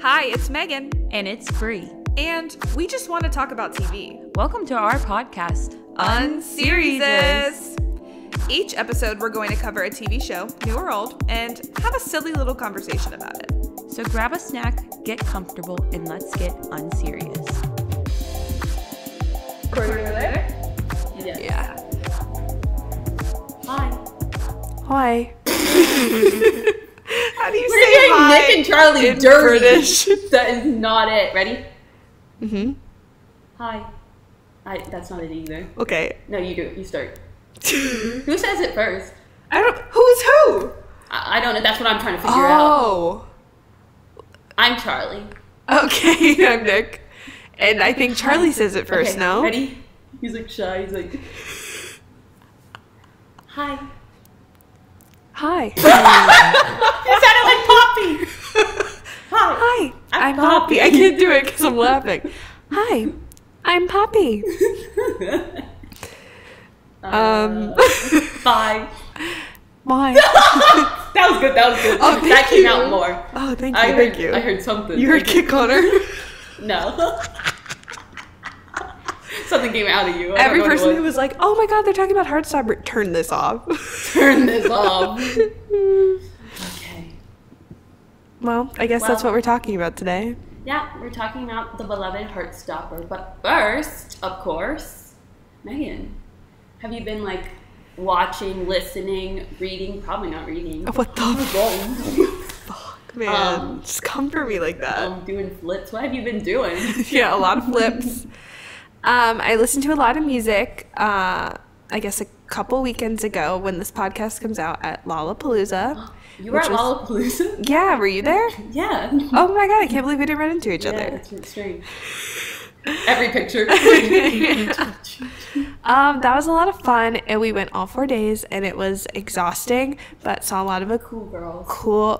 Hi, it's Megan. And it's Bree. And we just want to talk about TV. Welcome to our podcast, Unseriesous. Each episode, we're going to cover a TV show, new or old, and have a silly little conversation about it. So grab a snack, get comfortable, and let's get unserious. Recording over there? Yeah. Hi. Hi. How do you We're say getting hi Nick and Charlie in dirty. British? That is not it. Ready? Mm-hmm. Hi. That's not it either. Okay. No, you do. You start. Who says it first? Who's who? I don't know. That's what I'm trying to figure out. Oh. I'm Charlie. Okay, I'm Nick. And I think Charlie says it first, Okay, no? Ready? He's like shy. He's like, hi. Hi. You sounded like Poppy. Hi. Hi, I'm Poppy. Poppy. I can't do it because I'm laughing. Hi, I'm Poppy. Bye. Why? That was good. That was good. Oh, thank that came you. out more. Oh, thank you. Thank you. I heard something. You heard kick on her? No. Something came out of you. Every person who was like, oh my god, they're talking about heartstopper, turn this off. Turn this off. Okay. Well, I guess that's what we're talking about today. Yeah, we're talking about the beloved Heartstopper. But first, of course, Megan, have you been like watching, listening, reading? Probably not reading. What the fuck, man? Just come for me like that. Doing flips. What have you been doing? Yeah, a lot of flips. I listened to a lot of music, I guess a couple weekends ago when this podcast comes out at Lollapalooza. You were at Lollapalooza? Yeah, were you there? Yeah. Oh my god, I can't believe we didn't run into each other. Yeah, that's strange. Every picture. That was a lot of fun, and we went all 4 days, and it was exhausting, but saw a lot of Cool girls.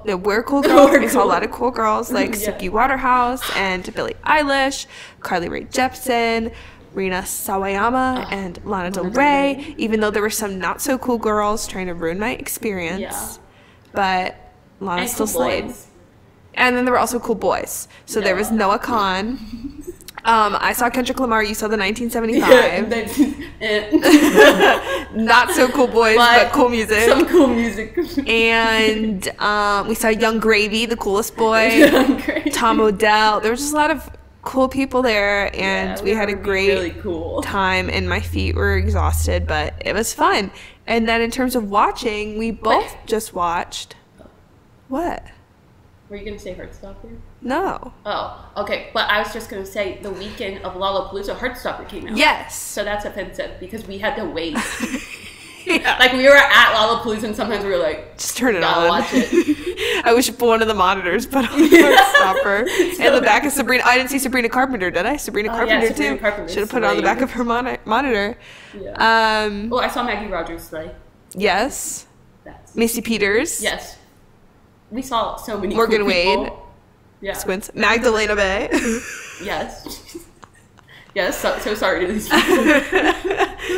We're cool girls. We're We saw a cool. lot of cool girls like Yeah. Suki Waterhouse and Billie Eilish, Carly Rae Jepsen, Rina Sawayama, and Lana Del Rey, even though there were some not so cool girls trying to ruin my experience. Yeah. But Lana And still cool slayed. boys. And then there were also cool boys. So there was Noah Khan. I saw Kendrick Lamar. You saw the 1975. Not so cool boys, but cool music. Some cool music. And we saw Young Gravy, the coolest boy. Tom Odell. There was just a lot of cool people there, and we had a great really cool time, and my feet were exhausted, but it was fun. And then in terms of watching, we both just watched. What? Were you gonna say Heartstopper? No. Oh, okay. But I was just gonna say the weekend of Lollapalooza, Heartstopper came out. Yes. So that's offensive because we had to wait. Yeah. Like we were at Lollapalooza and sometimes we were like, Just turn it gotta on. watch it. I wish one of the monitors put on Heartstopper. And the back of Sabrina. I didn't see Sabrina Carpenter, did I? Sabrina Carpenter Sabrina too. Carpenter Should have put it on the back of her monitor. Yeah. Oh, I saw Maggie Rogers slay. Yes. That's Macy Peters. yes. We saw so many Morgan cool people. Wade. Yeah. Squints. Magdalena Bay. Yes. Yes. So sorry to these people.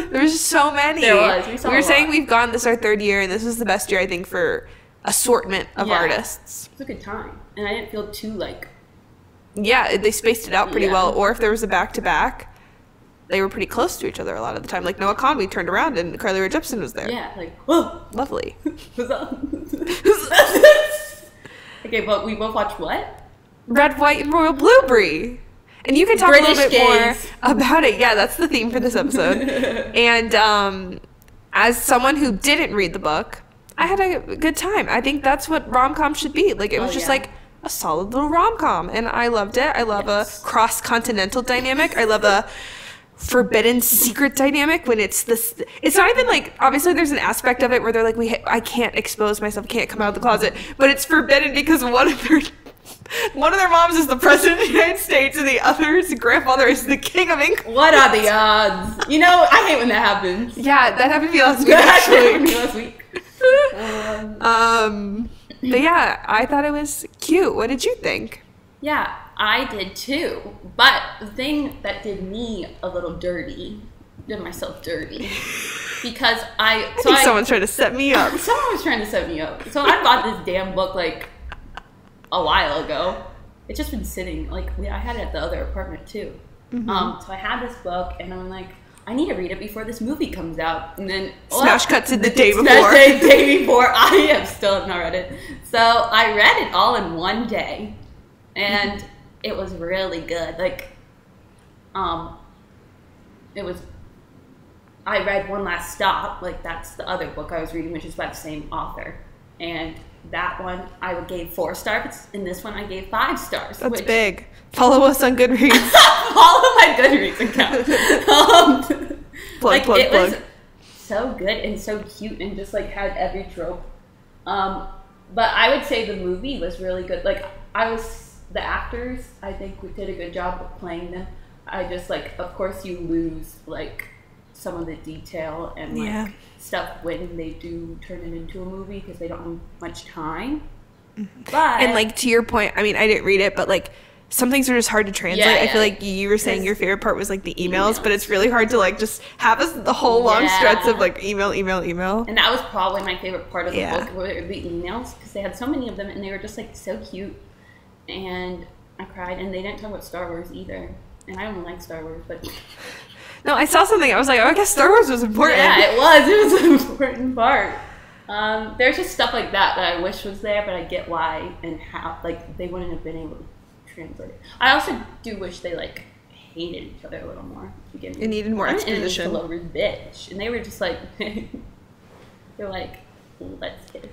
There was so many. There was. We saw We were a saying lot. we've gone this our third year, and this was the best year I think for assortment of Yeah. artists. It was a good time, and I didn't feel too like. Yeah, they spaced it out pretty Yeah. well. Or if there was a back-to-back, they were pretty close to each other a lot of the time. Like Noah Khan, we turned around and Carly Rae Jepsen was there. Yeah. Like whoa. Lovely. What's up? Okay, but we both watched what? Red, White, and Royal Blueberry. And you can talk a British little bit gays. more about it. Yeah, that's the theme for this episode. And as someone who didn't read the book, I had a good time. I think that's what rom-com should be. Like, it was just like a solid little rom-com. And I loved it. I love a cross-continental dynamic. I love a forbidden secret dynamic when it's this. It's not even like, obviously there's an aspect of it where they're like, I can't expose myself, can't come out of the closet. But it's forbidden because one of their moms is the president of the United States and the other's grandfather is the king of England. What are the odds? You know, I hate when that happens. Yeah, that happened to me last week, That happened to me actually. last week. But yeah, I thought it was cute. What did you think? Yeah, I did too. But the thing that did me a little dirty, did myself dirty, because I think someone's trying to set me up. Someone was trying to set me up. So I bought this damn book like a while ago. it's just been sitting. Like, I had it at the other apartment too. So I had this book, and I'm like, I need to read it before this movie comes out. And then smash cut to the day before. The day before, I have still have not read it. So I read it all in one day, and it was really good. Like, it was. I read One Last Stop. Like, that's the other book I was reading, which is by the same author, and that one I gave 4 stars, and this one I gave 5 stars. That's big. Follow us on Goodreads. Follow my Goodreads account. Plug. Was so good and so cute and just like had every trope. But I would say the movie was really good. Like, the actors, I think we did a good job of playing them. I just like, of course you lose like some of the detail and like stuff when they do turn it into a movie because they don't have much time. But and like, to your point, I mean, I didn't read it, but like, some things are just hard to translate. I feel like you were saying your favorite part was like the emails, but it's really hard to like just have the whole long stretch of like email. And that was probably my favorite part of the book, were the emails, because they had so many of them and they were just like so cute. And I cried, and they didn't talk about Star Wars either. And I don't like Star Wars, but no, I saw something. I was like, oh, I guess Star Wars was important. Yeah, it was. It was an important part. There's just stuff like that I wish was there, but I get why and how. Like, they wouldn't have been able to translate it. I also do wish they like hated each other a little more. It needed more exposition. And Lover's bitch, and they were just like, they're like, let's kiss.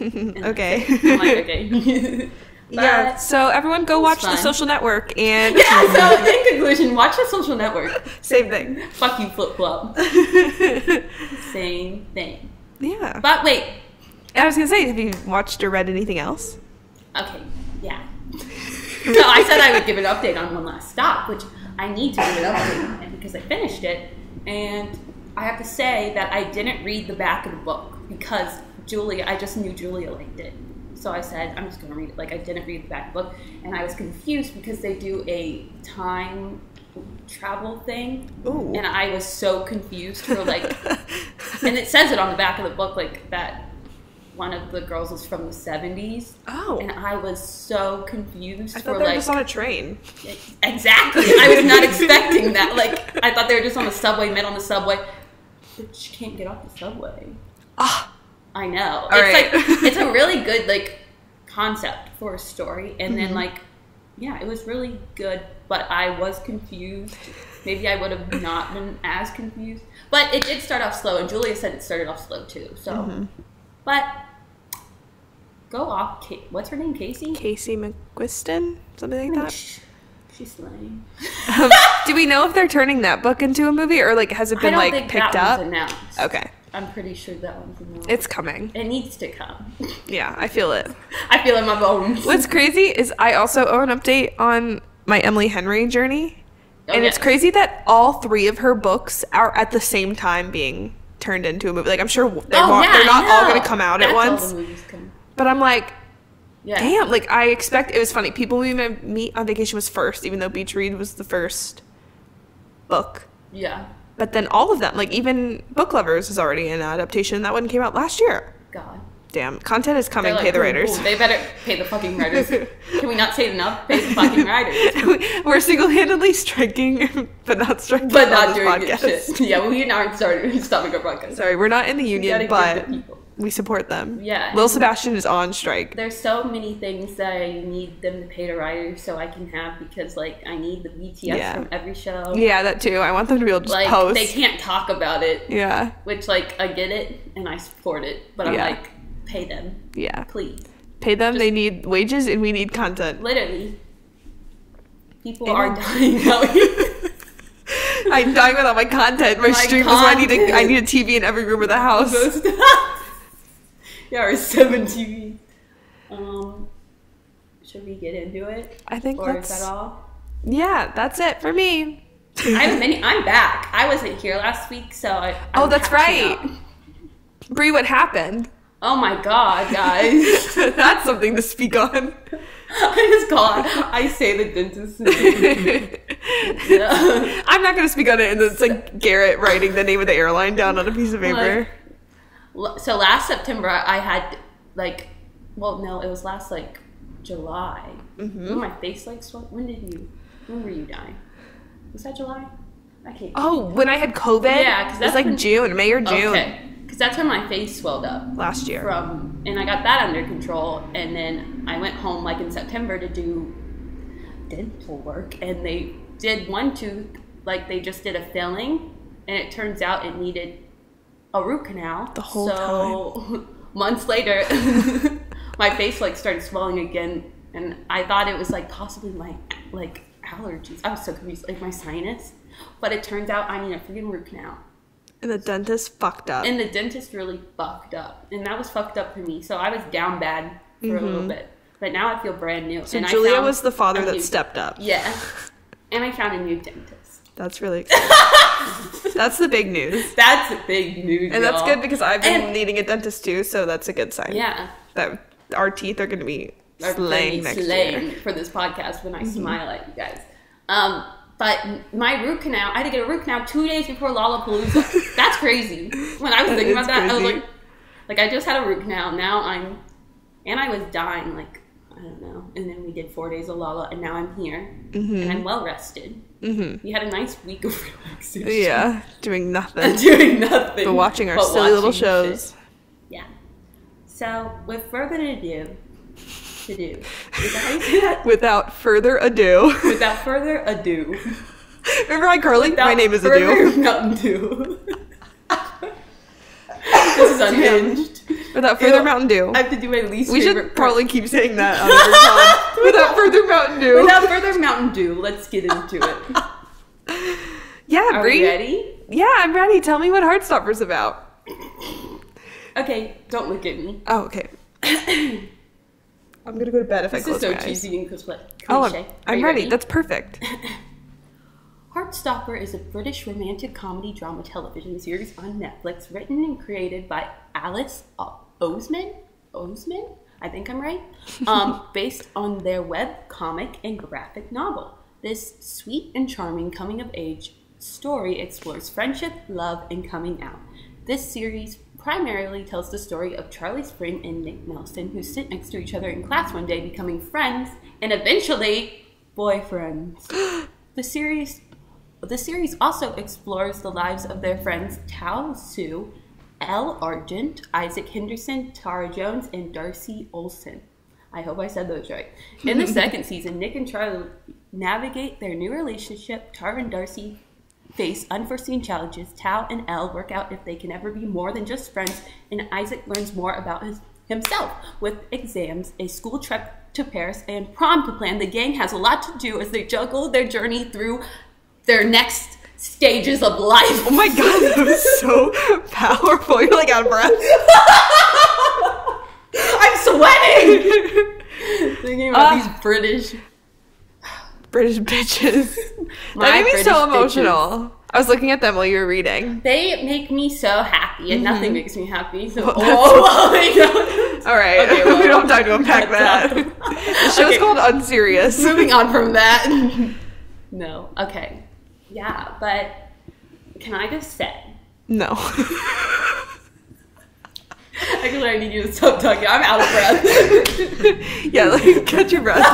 Okay. I'm like, okay. Yeah, so everyone go watch The Social Network, and so in conclusion, watch The Social Network. Same thing. Fuck you, Flip Flop. Same thing. Yeah. But wait. I was gonna say, have you watched or read anything else? Okay, yeah. So I said I would give an update on One Last Stop, which I need to give an update because I finished it, and I have to say that I didn't read the back of the book because I just knew Julia liked it. So I said, I'm just going to read it. Like, I didn't read the back of the book. And I was confused because they do a time travel thing. Ooh. And I was so confused for, like... and it says it on the back of the book, like, that one of the girls was from the 70s. Oh. And I was so confused. I thought they were just on a train. Exactly. I was not expecting that. Like, I thought they were just on the subway, met on the subway. But she can't get off the subway. Ah. I know. Like, it's a really good, like, concept for a story. And then, like, yeah, it was really good. But I was confused. Maybe I would have not been as confused. But it did start off slow. And Julia said it started off slow, too. So, but go off. What's her name? Casey? Casey McQuiston? Something like that? She's slaying. Do we know if they're turning that book into a movie? Or, like, has it been, like, picked up? Announced. Okay. I'm pretty sure that one's announced. It's coming. It needs to come. Yeah, I feel it. I feel it in my bones. What's crazy is I also owe an update on my Emily Henry journey. And it's crazy that all 3 of her books are at the same time being turned into a movie. Like, I'm sure they're not all going to come out at once. But I'm like, damn. Like, I expect... It was funny. People We Meet on Vacation was first, even though Beach Read was the first book. Yeah. But then all of them, like even Book Lovers is already an adaptation. That one came out last year. God. Damn. Content is coming. Like, pay the writers. They better pay the fucking writers. Can we not say it enough? Pay the fucking writers. We're single-handedly striking, but not striking but not on this doing podcast. Shit. Yeah, we aren't stopping our podcast. Sorry, we're not in the union, but we support them. Yeah. Lil Sebastian is on strike. There's so many things that I need them to pay the writers so I can have because, like, I need the BTS from every show. Yeah, that too. I want them to be able to just post. They can't talk about it. Yeah. Which, like, I get it and I support it, but I'm like, pay them. Yeah. Please. Pay them. They need wages and we need content. Literally. People are dying out here. I'm dying without my content. My stream is why I need a TV in every room of the house. Yeah, or 7 TVs. Should we get into it? I think or is that all? Yeah, that's it for me. I'm back. I wasn't here last week, so I'm that's right. Bree, what happened? Oh my god, guys. That's something to speak on. I say the dentist's name. Yeah. I'm not going to speak on it, and it's like Garrett writing the name of the airline down on a piece of paper. So last September, I had, like, well, no, it was last, like, July. When my face like swelled. When were you dying? Was that July? I can't. Oh, when I had COVID? Yeah, because that's like June, May or June. Okay, because that's when my face swelled up. Last year. And I got that under control, and then I went home like in September to do dental work, and they did one tooth, like they just did a filling, and it turns out it needed a root canal. The whole time. Months later, my face like started swelling again, and I thought it was like possibly my like allergies. I was so confused, like my sinus, but it turns out I need a freaking root canal. And the dentist fucked up. And the dentist really fucked up, and that was fucked up for me. So I was down bad for a little bit, but now I feel brand new. So and Julia was the father that stepped up. Yeah, and I found a new dentist. That's really exciting. That's the big news. That's big news, and that's good because I've been needing a dentist too, so that's a good sign. Yeah, that our teeth are going to be slaying next year for this podcast when I smile at you guys. But my root canal, I had to get a root canal 2 days before Lollapalooza. That's crazy. When I was thinking about that, crazy. I was like I just had a root canal. Now I was dying, like, I don't know. And then we did 4 days of Lolla, and now I'm here. And I'm well rested. We had a nice week of relaxation. Yeah, doing nothing. But watching our silly little shows. Shit. Yeah. So, with further ado, Without further ado. Remember iCarly? My name is Ado. Mountain Dew. This is unhinged. Without further Mountain Dew. I have to do my least favorite. We should probably keep saying that on every time. Without further Mountain Dew. Without further Mountain Dew. Let's get into it. Yeah, Are Bree. you ready? Yeah, I'm ready. Tell me what Heartstopper's about. Okay, don't look at me. Oh, okay. I'm gonna go to bed if I close my eyes. This is so cheesy and cliche. Oh, I'm ready. That's perfect. Heartstopper is a British romantic comedy drama television series on Netflix, written and created by Alice Oseman? I think I'm right. Based on their web comic and graphic novel. This sweet and charming coming-of-age story explores friendship, love, and coming out. This series primarily tells the story of Charlie Spring and Nick Nelson, who sit next to each other in class one day, becoming friends and eventually boyfriends. The series also explores the lives of their friends Tao Sue, Elle Argent, Isaac Henderson, Tara Jones, and Darcy Olsen. I hope I said those right. In the second season, Nick and Charlie navigate their new relationship. Tara and Darcy face unforeseen challenges. Tao and Elle work out if they can ever be more than just friends, and Isaac learns more about himself. With exams, a school trip to Paris, and prom to plan, the gang has a lot to do as they juggle their journey through their next stages of life. Oh my god, that was so powerful. You're like out of breath. I'm sweating! Thinking about these British bitches. That made me so emotional. Bitches. I was looking at them while you were reading. They make me so happy, and nothing makes me happy. So, my God. All right, okay, well, we don't have time to unpack that. The show's called Unserious. Moving on from that. No. Okay. Yeah, but can I just say? No. Actually, I need you to stop talking. I'm out of breath. Yeah, like, catch your breath.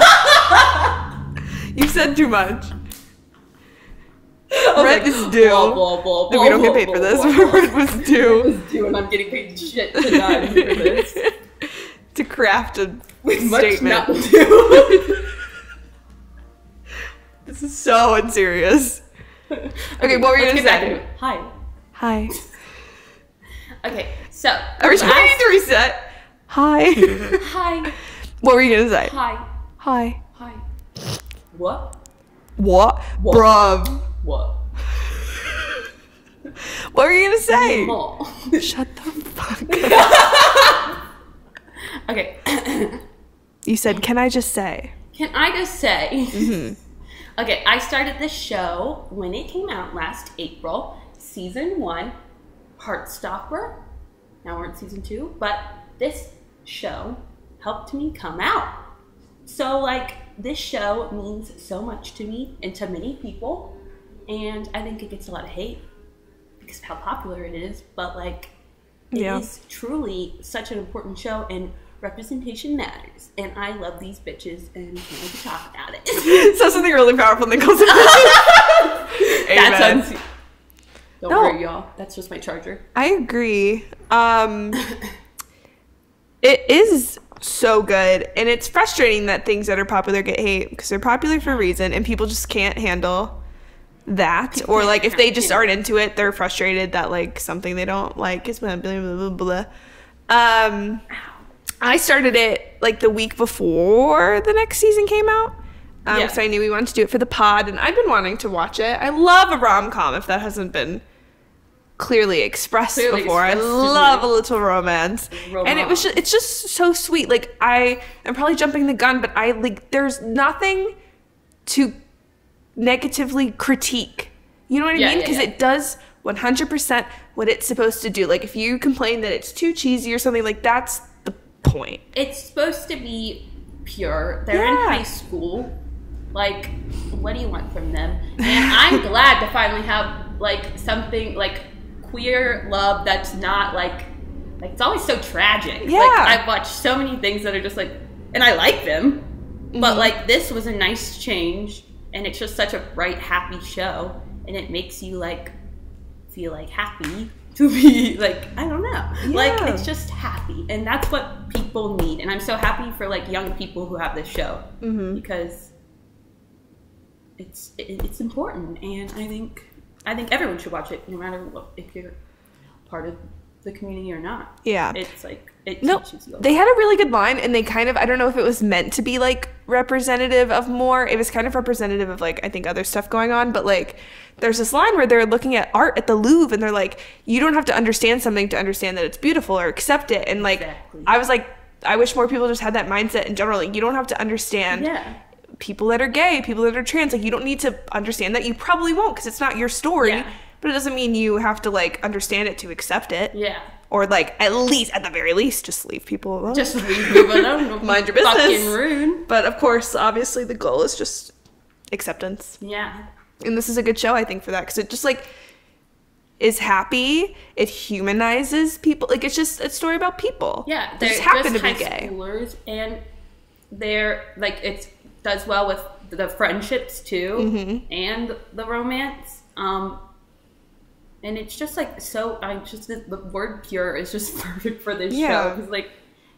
You said too much. Rent is due. No, we don't get paid for this. Rent was due. It was due, and I'm getting paid shit tonight for this. To craft a with statement. Much due. This is so unserious. Okay, what were you gonna say? Hi. Okay, so every time I need to reset. Hi. Hi. What were you gonna say? Hi. What? Bruv. What? What were you gonna say? More. Shut the fuck up. Okay. You said, can I just say? Can I just say? Mm-hmm. Okay, I started this show when it came out last April, season 1, Heartstopper. Now we're in season 2, but this show helped me come out. So, like, this show means so much to me and to many people, and I think it gets a lot of hate because of how popular it is, but, like, it is truly such an important show, and representation matters, and I love these bitches, and I can't wait to talk about it. So something really powerful and then calls them bitches. That's Don't No. worry, y'all. That's just my charger. I agree. It is so good, and it's frustrating that things that are popular get hate because they're popular for a reason, and people just can't handle that. Or like if they just aren't into it, they're frustrated that like something they don't like is blah blah blah blah. I started it like the week before the next season came out. So I knew we wanted to do it for the pod, and I've been wanting to watch it. I love a rom-com if that hasn't been clearly expressed before. I love a little romance. And it's just so sweet. Like I'm probably jumping the gun, but there's nothing to negatively critique. You know what I mean? Because it does 100% what it's supposed to do. Like if you complain that it's too cheesy or something, like that's the point. It's supposed to be pure. They're in high school. Like, what do you want from them? And I'm glad to finally have like something like queer love that's not like it's always so tragic. Yeah. Like I've watched so many things that are just like, and I like them, but like this was a nice change, and it's just such a bright, happy show, and it makes you like feel like happy to be like, I don't know, like it's just happy, and that's what people need. And I'm so happy for like young people who have this show because it's important, and I think everyone should watch it, no matter what, if you're part of the community or not. Yeah. It's like, it No, teaches you a they lot. had a really good line, and they kind of, I don't know if it was meant to be like representative of more. It was kind of representative of like, I think other stuff going on, but like there's this line where they're looking at art at the Louvre, and they're like, you don't have to understand something to understand that it's beautiful or accept it. And like, I was like, I wish more people just had that mindset in general. Like, you don't have to understand people that are gay, people that are trans. Like, you don't need to understand that. You probably won't, because it's not your story. But it doesn't mean you have to like understand it to accept it. Or like, at the very least, just leave people alone. Just leave people alone. Mind your business. Fucking rude. But of course, obviously, the goal is just acceptance. And this is a good show, I think, for that, because it just like is happy. It humanizes people. Like, it's just a story about people. They just happen to be gay. Schoolers, and they're like, it does well with the friendships too, and the romance. And it's just like, so the word pure is just perfect for this show. 'Cause like,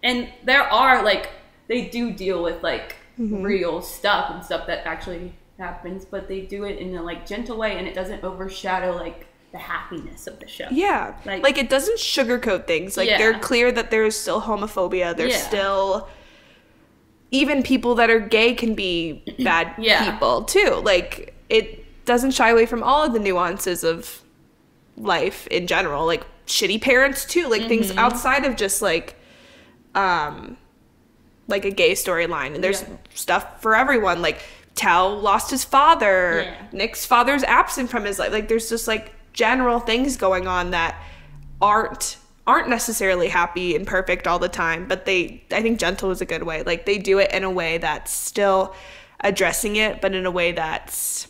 and there are like, they do deal with like real stuff and stuff that actually happens, but they do it in a like gentle way, and it doesn't overshadow like the happiness of the show. Like it doesn't sugarcoat things. Like, they're clear that there's still homophobia. There's still, even people that are gay can be bad people too. Like, it doesn't shy away from all of the nuances of life in general, like shitty parents too, like things outside of just like a gay storyline. And there's stuff for everyone. Like, Tal lost his father, Nick's father's absent from his life. Like, there's just like general things going on that aren't necessarily happy and perfect all the time, but I think gentle is a good way. Like, they do it in a way that's still addressing it, but in a way that's,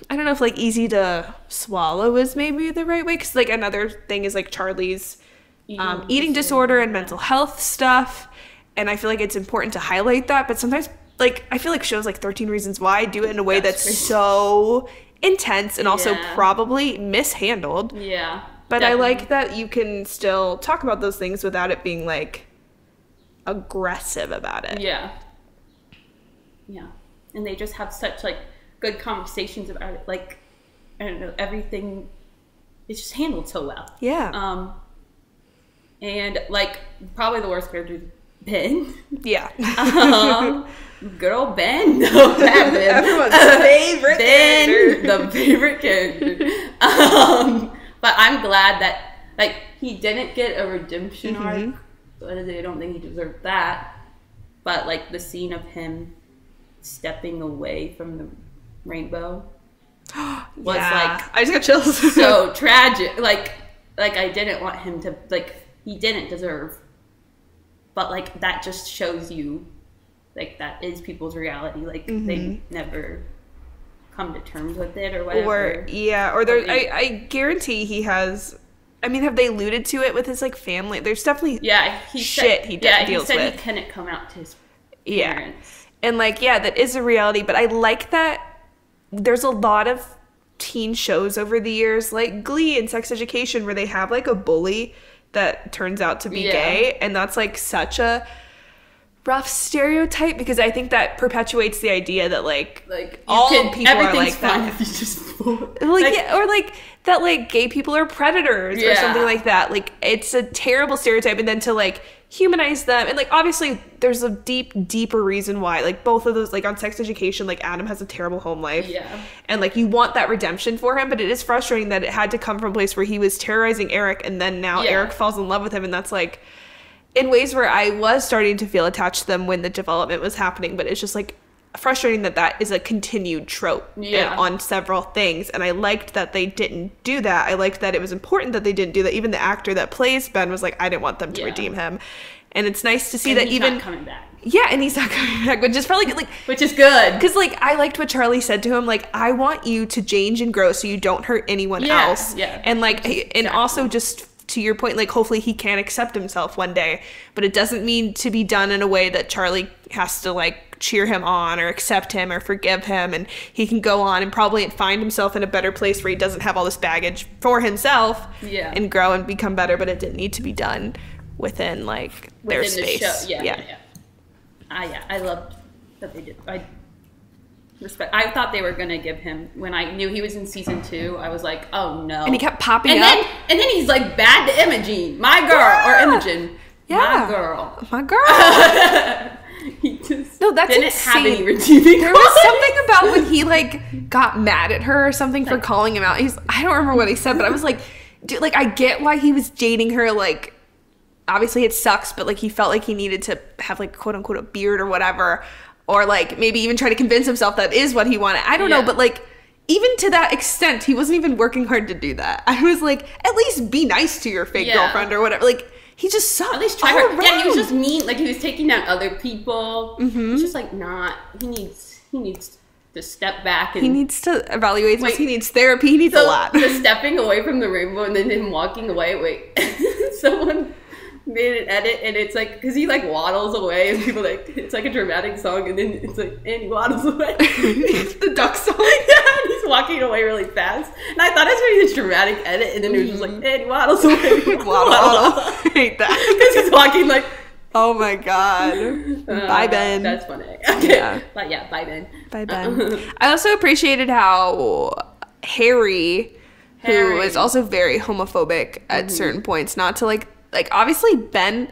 I don't know if like easy to swallow is maybe the right way, because like another thing is like Charlie's eating disorder and mental health stuff, and I feel like it's important to highlight that. But sometimes, like, I feel like shows like 13 Reasons Why do it in a way that's so intense and also probably mishandled. But definitely. I like that you can still talk about those things without it being like aggressive about it. And they just have such like good conversations about it. Like, I don't know, everything, it's just handled so well. And like, probably the worst character is Ben. Good old Ben. No, bad Ben. Everyone's favorite character. The favorite character. But I'm glad that like he didn't get a redemption arc. I don't think he deserved that. But like the scene of him stepping away from the rainbow was like, I just got chills. So tragic. Like I didn't want him to, like, he didn't deserve. But like that just shows you like that is people's reality. Like they never come to terms with it or whatever. Or there, I guarantee he has, I mean, have they alluded to it with his like family? There's definitely he shit he deals with. He couldn't come out to his parents. Yeah, and like that is a reality. But I like that there's a lot of teen shows over the years, like Glee and Sex Education, where they have like a bully that turns out to be gay, and that's like such a rough stereotype, because I think that perpetuates the idea that like all people are like that. If you just or like that like gay people are predators or something like that. Like it's a terrible stereotype, and then to like humanize them, and like obviously there's a deeper reason why, like both of those, like on Sex Education, like Adam has a terrible home life, and like you want that redemption for him, but it is frustrating that it had to come from a place where he was terrorizing Eric, and then now Eric falls in love with him, and that's like in ways where I was starting to feel attached to them when the development was happening, but it's just like frustrating that is a continued trope on several things. And I liked that they didn't do that. I liked that it was important that they didn't do that. Even the actor that plays Ben was like, I didn't want them to redeem him. And it's nice to see that he's even not coming back. Yeah, and he's not coming back, which is probably good, like, which is good, because like I liked what Charlie said to him, like, I want you to change and grow so you don't hurt anyone else. And like and also just to your point, like hopefully he can accept himself one day, but it doesn't mean to be done in a way that Charlie has to like cheer him on or accept him or forgive him, and he can go on and probably find himself in a better place where he doesn't have all this baggage for himself and grow and become better. But it didn't need to be done within like their space. The show. I loved that they did. I thought they were gonna give him, when I knew he was in season 2, I was like, oh no. And he kept popping up. And then he's like bad to Imogene, my girl, or Imogen, my girl. He just that's didn't insane. have any redeeming. There was something about when he like got mad at her or something for calling him out. I don't remember what he said, but I was like, dude, like I get why he was dating her. Like obviously it sucks, but like he felt like he needed to have like quote unquote a beard or whatever. Or, like, maybe even try to convince himself that is what he wanted. I don't know, but, like, even to that extent, he wasn't even working hard to do that. I was like, at least be nice to your fake girlfriend or whatever. Like, he just sucked. At least try her. Yeah, he was just mean. Like, he was taking down other people. It's just, like, not... He needs to step back. And he needs to evaluate this. He needs therapy. He needs a lot. The stepping away from the rainbow and then him walking away. Someone made an edit, and it's like, because he like waddles away, and people like, it's like a dramatic song, and then it's like, and he waddles away. The duck song. And he's walking away really fast, and I thought it was going to be this dramatic edit, and then it was just like, and he waddles away. Waddle. I hate that. Because he's walking like, oh my god. Bye, Ben. That's funny. Okay. But yeah, bye, Ben. Bye, Ben. I also appreciated how Harry, who is also very homophobic at certain points, not to like obviously Ben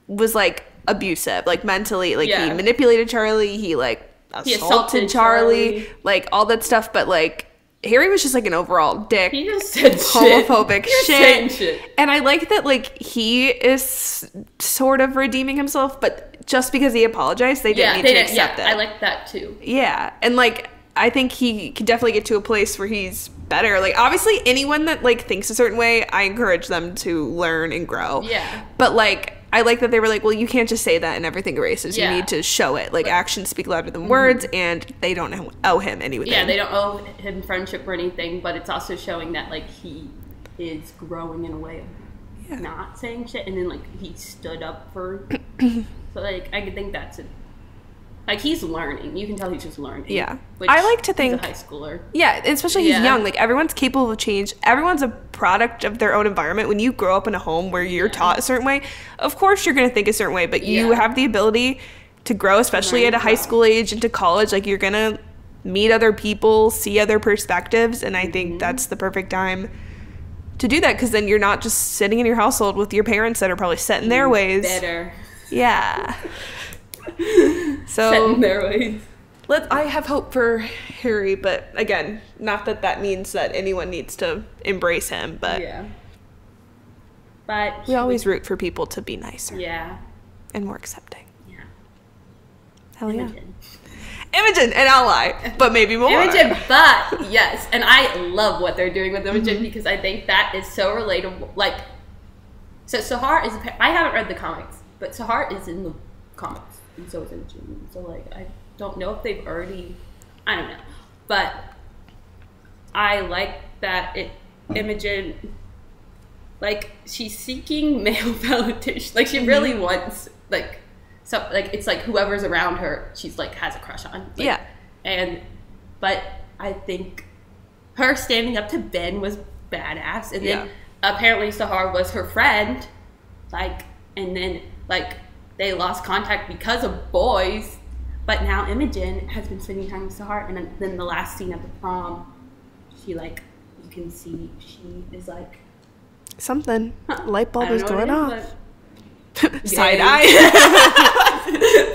was like abusive, like mentally, like he manipulated Charlie, he like assaulted Charlie, like all that stuff, but like Harry was just like an overall dick. He just said homophobic shit. And I like that like he is sort of redeeming himself, but just because he apologized, they didn't need to accept it. I like that too. Yeah, and like I think he can definitely get to a place where he's better. Like obviously anyone that like thinks a certain way, I encourage them to learn and grow. Yeah. But like I like that they were like, well, you can't just say that and everything erases. You need to show it. Like actions speak louder than words, and they don't owe him anything. Yeah, they don't owe him friendship or anything, but it's also showing that like he is growing in a way of not saying shit, and then like he stood up for so like I think that's it. Like, he's learning. You can tell he's just learning. Yeah. I like to think... He's a high schooler. Yeah, especially he's young. Like, everyone's capable of change. Everyone's a product of their own environment. When you grow up in a home where you're taught a certain way, of course you're going to think a certain way, but you have the ability to grow, especially at a high school age into college. Like, you're going to meet other people, see other perspectives, and I think that's the perfect time to do that, because then you're not just sitting in your household with your parents that are probably set in their ways. Better. Yeah. So set in their ways. I have hope for Harry, but again, not that means that anyone needs to embrace him, but but we always root for people to be nicer, and more accepting. Hell Imogen. Imogen, an ally, but maybe more. Imogen, but yes, and I love what they're doing with Imogen because I think that is so relatable. Like, so Sahar is. I haven't read the comics, but Sahar is in the comics. And so is Imogen. So, like, I don't know if they've already... I don't know. But I like that Imogen like, she's seeking male validation. Like, she really wants, like, so, like, it's like whoever's around her, she's, like, has a crush on. Like, yeah. But I think her standing up to Ben was badass. And then apparently Sahar was her friend. Like, and then, like, they lost contact because of boys. But now Imogen has been spending time with Sahar. And then the last scene of the prom, she, like, you can see she is, like... Something. Light bulb is going off. Side eye.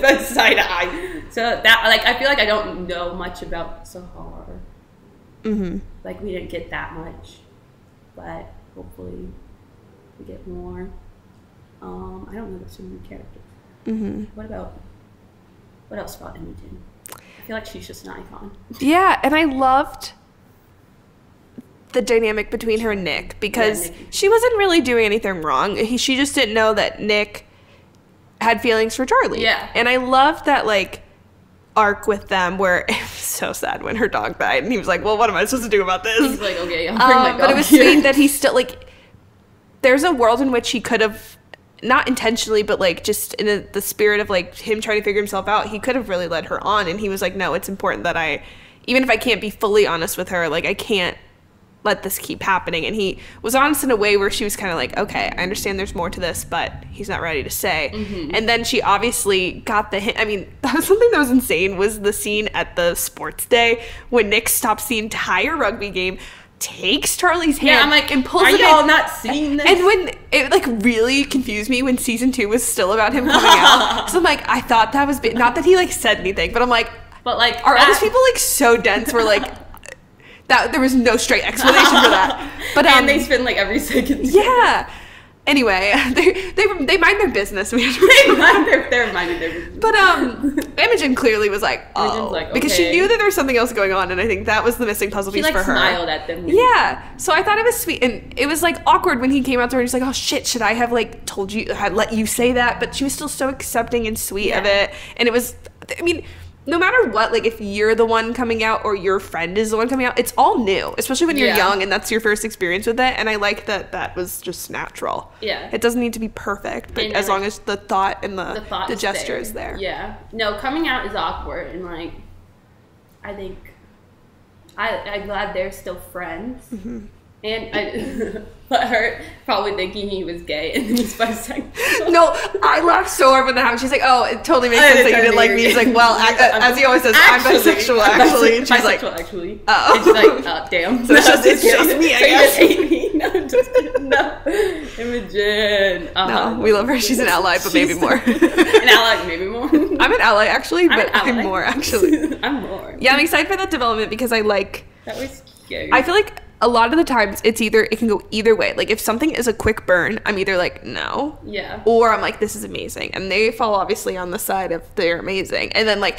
But side eye. So that, like, I feel like I don't know much about Sahar. Like, we didn't get that much, but hopefully we get more. I don't know the so many characters. What else about Imogen? I feel like she's just an icon. Yeah, and I loved the dynamic between her and Nick, because she wasn't really doing anything wrong. She just didn't know that Nick had feelings for Charlie. Yeah. And I loved that, like, arc with them where it was so sad when her dog died, and he was like, well, what am I supposed to do about this? He's like, okay, I'll bring my dog. But it was sweet that he still, like, there's a world in which he could have, not intentionally, but, like, just in the spirit of, like, him trying to figure himself out, he could have really led her on, and he was like, no, it's important that I, even if I can't be fully honest with her, like, I can't let this keep happening. And he was honest in a way where she was kind of like, okay, I understand there's more to this, but he's not ready to say. And then she obviously got the hint. I mean, that was something that was insane, was the scene at the sports day when Nick stops the entire rugby game, takes Charlie's hand, I'm like, and pulls are it y'all in. not seeing this? And when it, like, really confused me when season 2 was still about him coming out. So I'm like, I thought that was not that he, like, said anything, but I'm like, but, like, are all these people, like, so dense? We're like, that there was no straight explanation for that. But and they spend, like, every second. Yeah. Anyway, they mind their business. They're minding their business. But Imogen clearly was like, oh, like, because she knew that there was something else going on, and I think that was the missing puzzle piece for her. She, like, smiled at them. Yeah. So I thought it was sweet, and it was, like, awkward when he came out to her and she's like, oh shit, should I have, like, told you, had let you say that? But she was still so accepting and sweet of it, and it was, I mean, no matter what, like, if you're the one coming out or your friend is the one coming out, it's all new, especially when you're young and that's your first experience with it. And I like that that was just natural. Yeah. It doesn't need to be perfect, but as long as the thought and the gesture is there. Yeah. No, coming out is awkward, and, like, I think I'm glad they're still friends. And but her probably thinking he was gay and then he's bisexual. No, I laughed so hard when that happened. She's like, oh, it totally makes sense that you didn't like me. He's like, well, as he always says, I'm bisexual, actually. And she's like, actually. Oh. And she's like, oh, damn. So it's just me, I guess. You hate me. No, just kidding. No. Imogen. No, we love her. She's an ally, but maybe more. An ally, maybe more. I'm an ally, actually, but I'm more, actually. I'm more. Yeah, I'm excited for that development because I like... That was scary. I feel like a lot of the times it can go either way. Like, if something is a quick burn, I'm either like, no. Yeah. Or I'm like, this is amazing. And they fall obviously on the side of they're amazing. And then, like,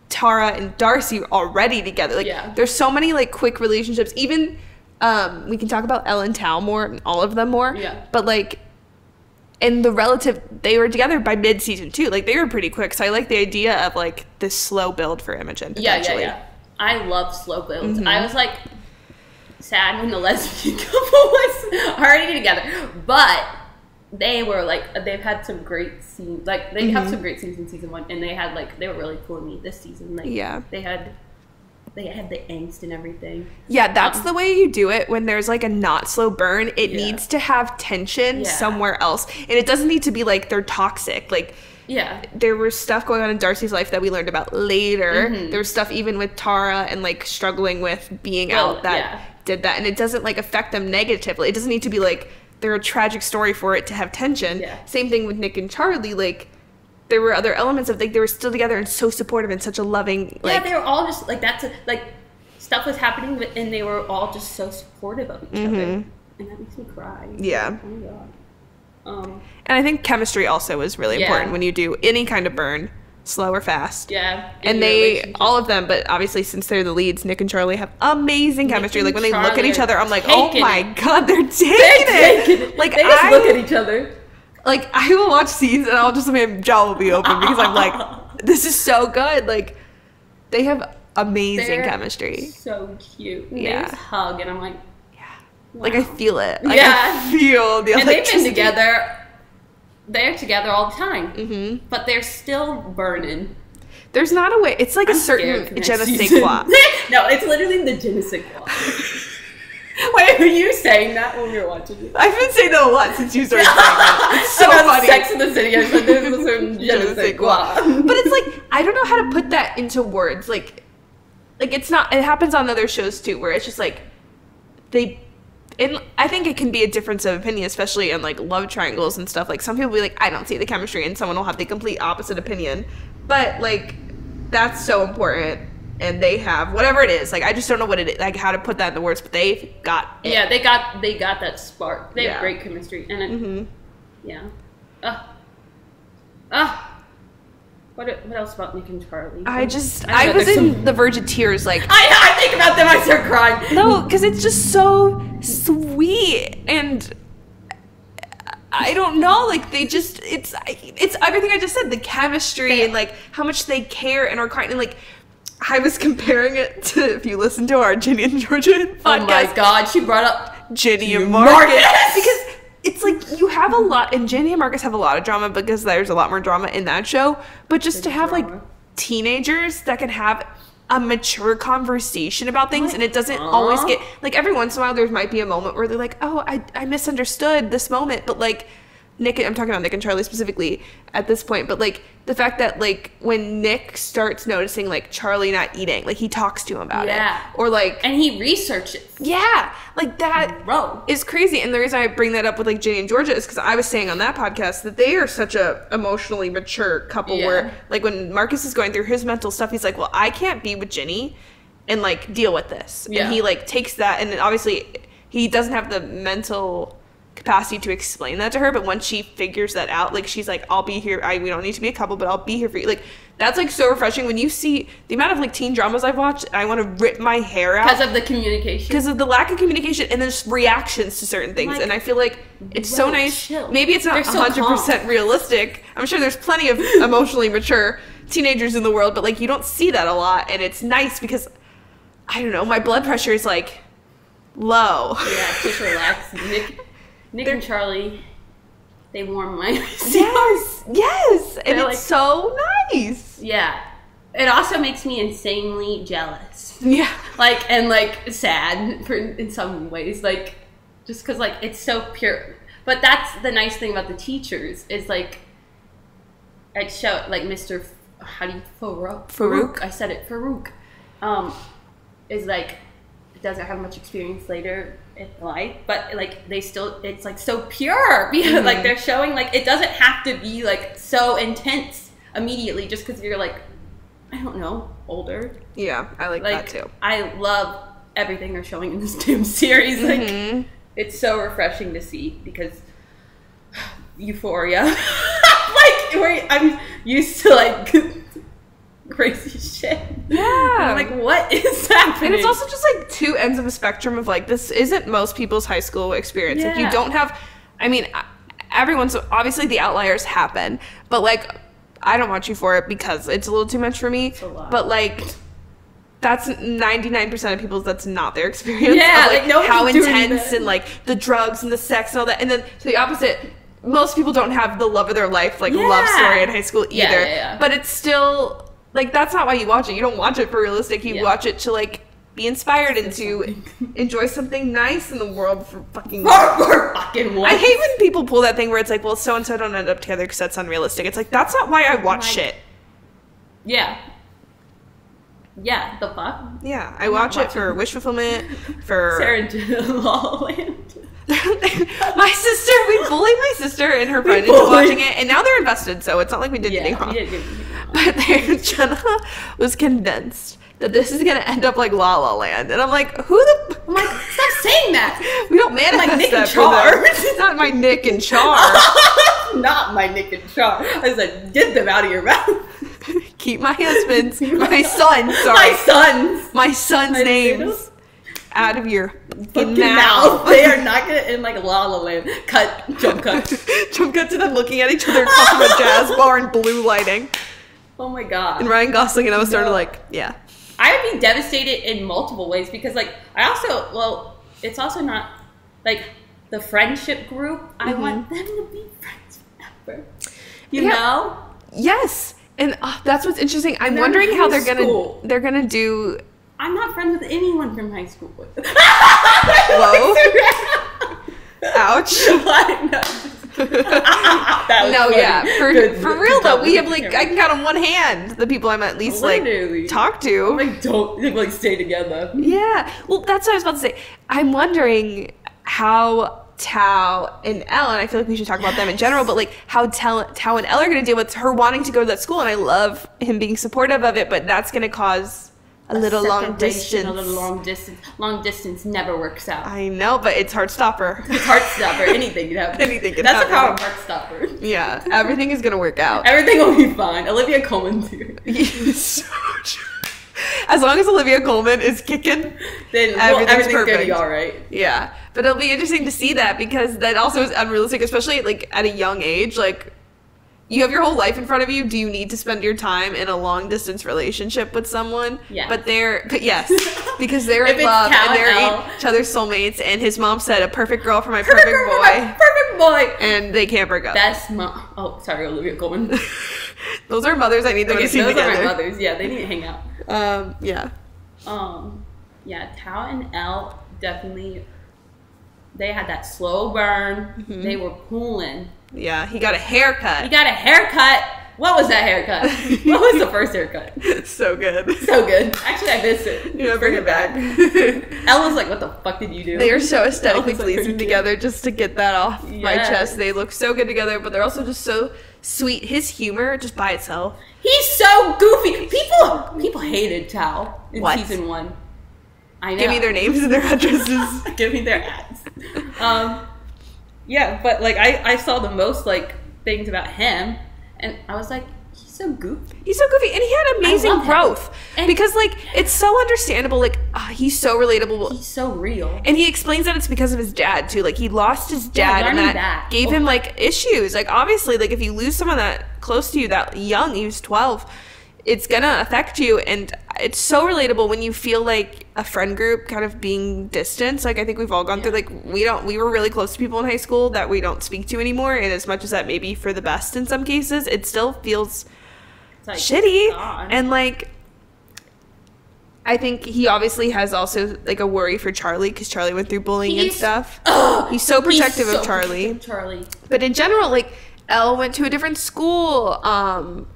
Tara and Darcy already together. Like, there's so many, like, quick relationships. Even, we can talk about Elle and Tal more, and all of them more. Yeah. But, like, and the relative, they were together by mid-season 2. Like, they were pretty quick. So I like the idea of, like, this slow build for Imogen, potentially. Yeah. I love slow builds. I was, like, sad when the lesbian couple was already together, but they were, like, they've had some great scenes, like, they have some great scenes in season 1, and they had, like, they were really pulling me this season. Like, they had the angst and everything. Yeah, that's the way you do it when there's, like, a not slow burn. It needs to have tension somewhere else, and it doesn't need to be like they're toxic. Like, there was stuff going on in Darcy's life that we learned about later. There was stuff even with Tara and, like, struggling with being out that did that, and it doesn't, like, affect them negatively. It doesn't need to be like they're a tragic story for it to have tension. Same thing with Nick and Charlie. Like, there were other elements of, like, they were still together and so supportive and such a loving, like, they were all just like, like, stuff was happening, and they were all just so supportive of each other, and that makes me cry. Yeah. Oh my god. And I think chemistry also is really important when you do any kind of burn, slow or fast. Yeah. And they, all of them, but obviously since they're the leads, Nick and Charlie have amazing chemistry. Like, when they look at each other, I'm like, oh my god, they're taking it. Like, they just look at each other. Like, I will watch scenes and I'll just, my jaw will be open because I'm like, this is so good. Like, they have amazing chemistry. So cute. And they just hug, and I'm like, Wow. Like, I feel it. Like, Yeah. I feel the And they've been electricity. together. They're together all the time. Mm-hmm. But they're still burning. There's not a way. It's like I'm a certain scared je ne next sais season. quoi. No, it's literally the je ne sais quoi. Wait, were you saying that when we were watching it? I've been saying that a lot since you started saying that. It's so About funny. Sex in the City, I said there's a certain je ne sais quoi. But it's like, I don't know how to put that into words. Like it's not, it happens on other shows too, where it's just like, I think it can be a difference of opinion, especially in like love triangles and stuff. Like some people will be like, I don't see the chemistry, and someone will have the complete opposite opinion. But like, that's so important. And they have whatever it is. Like, I just don't know what it is, like how to put that in the words, but they've got it. Yeah, they got that spark. They have Yeah. great chemistry. And it, yeah. What else about Nick and Charlie? I know was there's in the verge of tears, like, I think about them, I start crying. no, because it's just so sweet, and I don't know, like, they just, it's everything I just said, the chemistry, and like how much they care and are kind, and like, I was comparing it to, if you listen to our Ginny and Georgia podcast. Oh my god, she brought up Ginny and Marcus. Because it's like, you have a lot, and Ginny and Marcus have a lot of drama because there's a lot more drama in that show, but just to have like teenagers that can have a mature conversation about things, and it doesn't always get, like, every once in a while there might be a moment where they're like, oh, I misunderstood this moment, but like, I'm talking about Nick and Charlie specifically at this point, but like the fact that like when Nick starts noticing like Charlie not eating, like he talks to him about it, or like, and he researches. Yeah, like that Bro. is crazy. And the reason I bring that up with like Ginny and Georgia is because I was saying on that podcast that they are such a emotionally mature couple, where like when Marcus is going through his mental stuff, he's like, well, I can't be with Ginny and like deal with this, and he like takes that, and obviously he doesn't have the mental capacity to explain that to her, but once she figures that out, like, she's like, I'll be here, we don't need to be a couple, but I'll be here for you. Like, that's like so refreshing. When you see the amount of like teen dramas I've watched, I want to rip my hair out because of the communication, because of the lack of communication, and then just reactions to certain things. Like, and I feel like it's so nice. Chill. Maybe it's not 100% realistic. I'm sure there's plenty of emotionally mature teenagers in the world, but like, you don't see that a lot, and it's nice because, I don't know, my blood pressure is like low. Yeah, just relax. Nick and Charlie, they warm my yes, and They're it's so nice. Yeah, it also makes me insanely jealous. Yeah, like, and like sad in some ways, like, just because like it's so pure. But that's the nice thing about the teachers is like, I'd show like Mr. How do you Farouk? I said it, Farouk. Is like, doesn't have much experience later in life, but like it's like so pure because like they're showing like it doesn't have to be like so intense immediately just because you're like, I don't know, older. Yeah, I like that too. I love everything they're showing in this damn series. Like, it's so refreshing to see because Euphoria, like, where I'm used to like crazy shit. Yeah. I'm like, what is happening? And it's also just like two ends of a spectrum of like, this isn't most people's high school experience. Like, you don't have, I mean, everyone's, obviously the outliers happen, but like, I don't watch Euphoria because it's a little too much for me. It's a lot. But like, that's 99% of people's, that's not their experience. Yeah, of, like no how one's doing intense that. and like the drugs and the sex and all that. And then to the opposite, most people don't have the love of their life, like love story in high school either. Yeah. But it's still, like, that's not why you watch it. You don't watch it for realistic. You watch it to like be inspired and to enjoy something nice in the world for fucking I hate when people pull that thing where it's like, well, so and so don't end up together because that's unrealistic. It's like, that's not why I watch shit. Yeah, the fuck. Yeah, I watch it for wish fulfillment, for Sarah and La La Land. my sister. We bullied my sister and her friend into watching it, and now they're invested. So it's not like we did anything wrong. But Jenna was convinced that this is gonna end up like La La Land, and I'm like, who the? I'm like, stop saying that. We don't manifest like Nick that and for Char. them. Not my Nick and Char. Not my Nick and Char. I said, get them out of your mouth. Keep my husband's, my son. Sorry, my son's names out of your fucking mouth. They are not gonna end like La La Land. Jump cut to them looking at each other talking about jazz bar and blue lighting. Oh my god. And Ryan Gosling and I was starting to like, I would be devastated in multiple ways because like it's also not like the friendship group. I want them to be friends forever. You know? Yes. And that's what's interesting. I'm wondering how they're gonna do. I'm not friends with anyone from high school. Whoa! Ouch! For real though, we have like I can count on one hand the people I'm at least like talk to. Like don't like stay together. Yeah. Well, that's what I was about to say. I'm wondering how Tao and Elle, and I feel like we should talk about them in general, but like how Tao and Elle are going to deal with her wanting to go to that school, and I love him being supportive of it, but that's going to cause a little long distance. A little long distance. Long distance never works out. I know, but it's heartstopper. It's heartstopper. Anything can happen. Anything can happen. That's the power of heartstopper. Yeah, everything is going to work out. Everything will be fine. Olivia Coleman too. So true. As long as Olivia Coleman is kicking, then everything's going to be all right. Yeah. But it'll be interesting to see that because that also is unrealistic, especially like at a young age. Like, you have your whole life in front of you. Do you need to spend your time in a long distance relationship with someone? Yeah. But yes, because they're in love and they're each other's soulmates. And his mom said, "A perfect girl for my perfect boy." Perfect boy. And they can't break up. Best mom. Oh, sorry, Olivia Coleman. Those are mothers I need them to see together. Those are my mothers. Yeah, they need to hang out. Yeah. Yeah. Tao and Elle definitely. They had that slow burn. Mm-hmm. They were pulling. Yeah, he got a haircut. What was that haircut? What was the first haircut? So good. So good. Actually, I missed it. Yeah, bring it back. Elle was like, what the fuck did you do? They are so aesthetically pleasing together just to get that off my chest. They look so good together, but they're also just so sweet. His humor just by itself. He's so goofy. People hated Tao in season 1. I know. Give me their names and their addresses. Give me their ads. Yeah, but like I saw the most like things about him, and I was like, he's so goofy. He's so goofy, and he had amazing growth because like it's so understandable. Like he's so relatable. He's so real, and he explains that it's because of his dad too. Like he lost his dad, and that gave him like issues. Like obviously, like if you lose someone that close to you that young, he was 12. It's gonna affect you, and it's so relatable when you feel like a friend group kind of being distant. Like I think we've all gone through, like we were really close to people in high school that we don't speak to anymore, and as much as that may be for the best in some cases, it still feels like shitty. And like I think he obviously has also like a worry for Charlie because Charlie went through bullying and stuff. He's so protective of Charlie. But in general, like Elle went to a different school.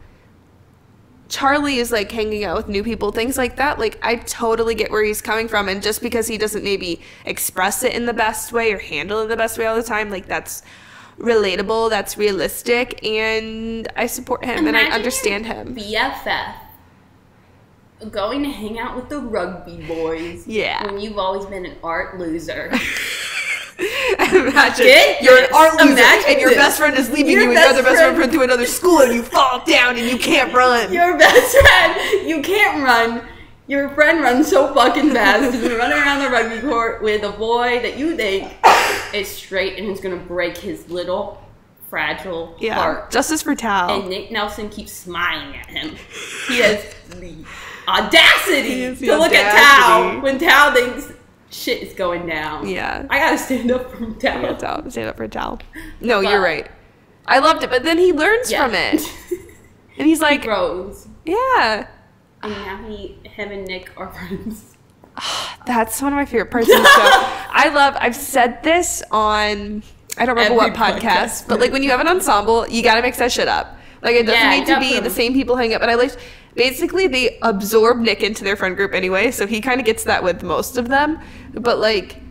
Charlie is like hanging out with new people, things like that. Like I totally get where he's coming from, and just because he doesn't maybe express it in the best way or handle it in the best way all the time, like that's relatable, that's realistic, and I support him. Imagine and I understand him. BFF going to hang out with the rugby boys. Yeah. When you've always been an art loser. Imagine you're an art loser and your best friend is leaving you and your other best friend to another school and you fall down and you can't run. Your best friend, you can't run. Your friend runs so fucking fast and you're running around the rugby court with a boy that you think is straight and is going to break his little fragile heart. Justice for Tao. And Nick Nelson keeps smiling at him. He has the audacity to look at Tao when Tao thinks shit is going down. Yeah. I gotta stand up for Tao. Stand up for Tao. No, you're right. I loved it, but then he learns from it. And he's like... He grows. Yeah. And now him and Nick are friends. That's one of my favorite parts of the show. I've said this on... I don't remember what podcast, but like when you have an ensemble, you gotta mix that shit up. Like it doesn't need to be the same people hanging up. And I liked... Basically, they absorb Nick into their friend group anyway, so he kind of gets that with most of them. But, like,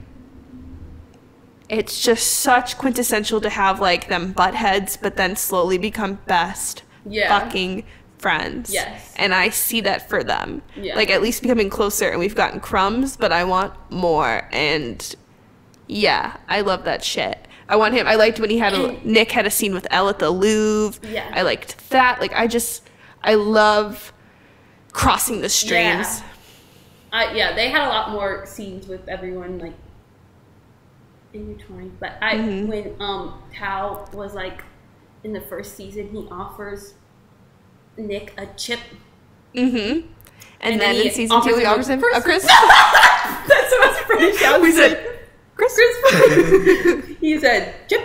it's just such quintessential to have, like, them butt heads, but then slowly become best fucking friends. Yes. And I see that for them. Yeah. Like, at least becoming closer, and we've gotten crumbs, but I want more. And, yeah, I love that shit. I want him. I liked when Nick had a scene with Elle at the Louvre. Yeah. I liked that. Like, I love crossing the streams. They had a lot more scenes with everyone like intertwined. But when Tao was like in the first season, he offers Nick a chip. Mm-hmm. And then in season 2, he offers him a Christmas. That's the most British. We said Chris. He said, Chip.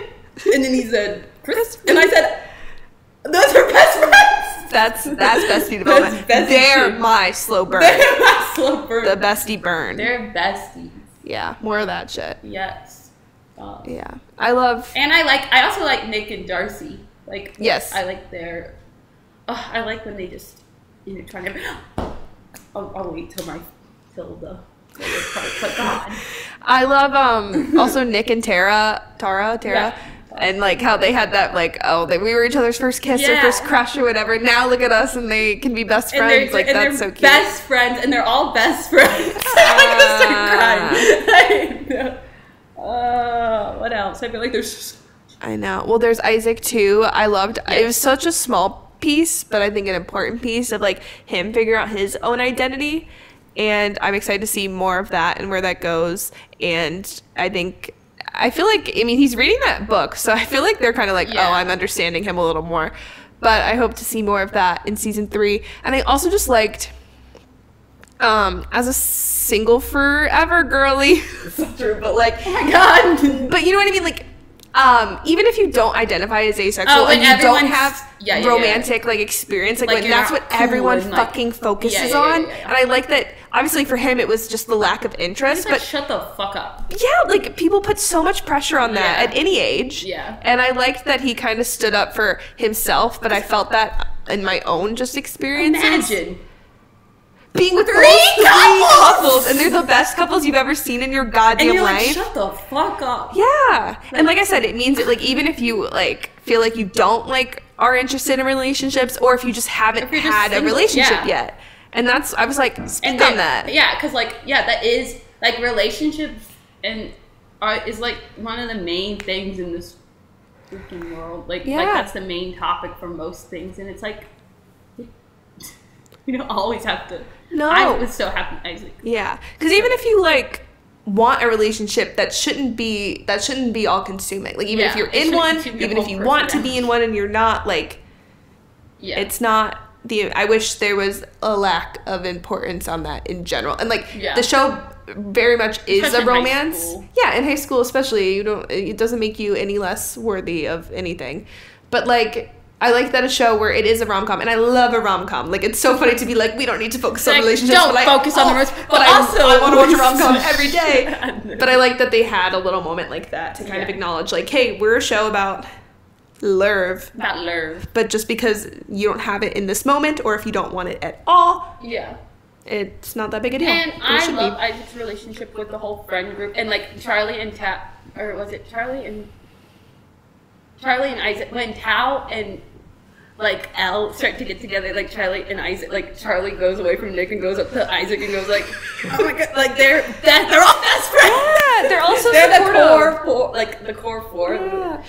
And then he said, Chris. And I said, those are best friends. That's bestie development. They're my slow burn. They're my slow burn. The bestie burn. They're besties. Yeah, more of that shit. Yes. Yeah. I love... And I also like Nick and Darcy. Like, yes. I like their... I like when they just intertwine everything. I'll wait till the part. But God. I love also Nick and Tara. Yeah. And like how they had that like, we were each other's first kiss or first crush or whatever. Now look at us and they can be best friends. Like that's so cute. Best friends and they're all best friends. I'm gonna start crying. What else? I feel like there's just... I know. Well, there's Isaac too. I loved it. Was such a small piece, but I think an important piece of like him figuring out his own identity. And I'm excited to see more of that and where that goes. And I feel like, I mean, he's reading that book, so I feel like they're kind of like, I'm understanding him a little more. But I hope to see more of that in season 3. And I also just liked, as a single forever girly, so true, but like, oh my God. But you know what I mean? Like, even if you don't identify as asexual and you don't have romantic like experience, like when that's what everyone fucking focuses on. And I like that. Obviously, for him, it was just the lack of interest. But shut the fuck up. Yeah, like people put so much pressure on that at any age. Yeah. And I liked that he kind of stood up for himself. But I felt that in my own just experiences. Imagine being with three couples, and they're the best couples you've ever seen in your goddamn life. Like, shut the fuck up. Yeah. And like I said, it means that like even if you like feel like you don't like are interested in relationships, or if you just haven't had a relationship yet. And that's, I was like, speak on that. Yeah, because like, that is like relationships and is like one of the main things in this freaking world. Like that's the main topic for most things, and it's like you don't always have to. No, I was so happy, Isaac. Yeah, because even if you like want a relationship, that shouldn't be all consuming. Like even if you're in one, even if you want to be in one, and you're not like, it's not. I wish there was a lack of importance on that in general, and like the show very much is a romance. Yeah, in high school especially, it doesn't make you any less worthy of anything. But like, I like that a show where it is a rom-com, and I love a rom-com. Like, it's so funny to be like, we don't need to focus on relationships. Don't focus on the relationships, but also I want to watch a rom-com every day. But I like that they had a little moment like that to kind of acknowledge, like, hey, we're a show about love. About love. But just because you don't have it in this moment, or if you don't want it at all, it's not that big a deal. And I love Isaac's relationship with the whole friend group, and like Charlie and or was it Charlie and Isaac, when Tao and like Elle start to get together, like Charlie and Isaac, like Charlie goes away from Nick and goes up to Isaac and goes like, oh my God, like they're all best friends. Yeah, they're also the core four. Yeah.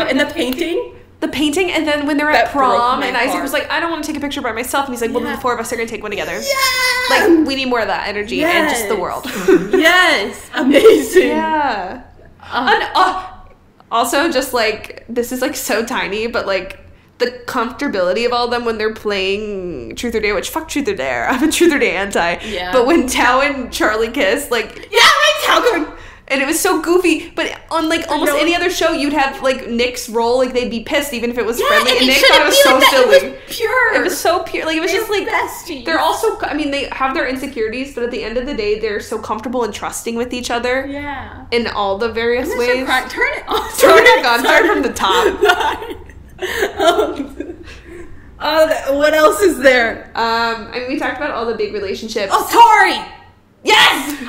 And the painting, and then when they're at prom, and Isaac was like, I don't want to take a picture by myself, and he's like, well, the 4 of us are gonna take one together. Yeah, like we need more of that energy and just the world. Yes, amazing. Yeah. Also, just like, this is like so tiny, but like the comfortability of all of them when they're playing Truth or Dare, which fuck Truth or Dare, I'm a Truth or Dare anti. Yeah. But when Tao and Charlie kiss, like, Tao going, and it was so goofy. But on like almost any other show, you'd have like Nick's role, like they'd be pissed even if it was friendly. And Nick thought it was so silly. It was pure. It was so pure. Like it was just like besties. They're also, I mean, they have their insecurities, but at the end of the day, they're so comfortable and trusting with each other. Yeah. In all the various ways. Turn it off. Turn it on. Start from the top. What else is there? I mean, we talked about all the big relationships. Oh, Tori! Yes!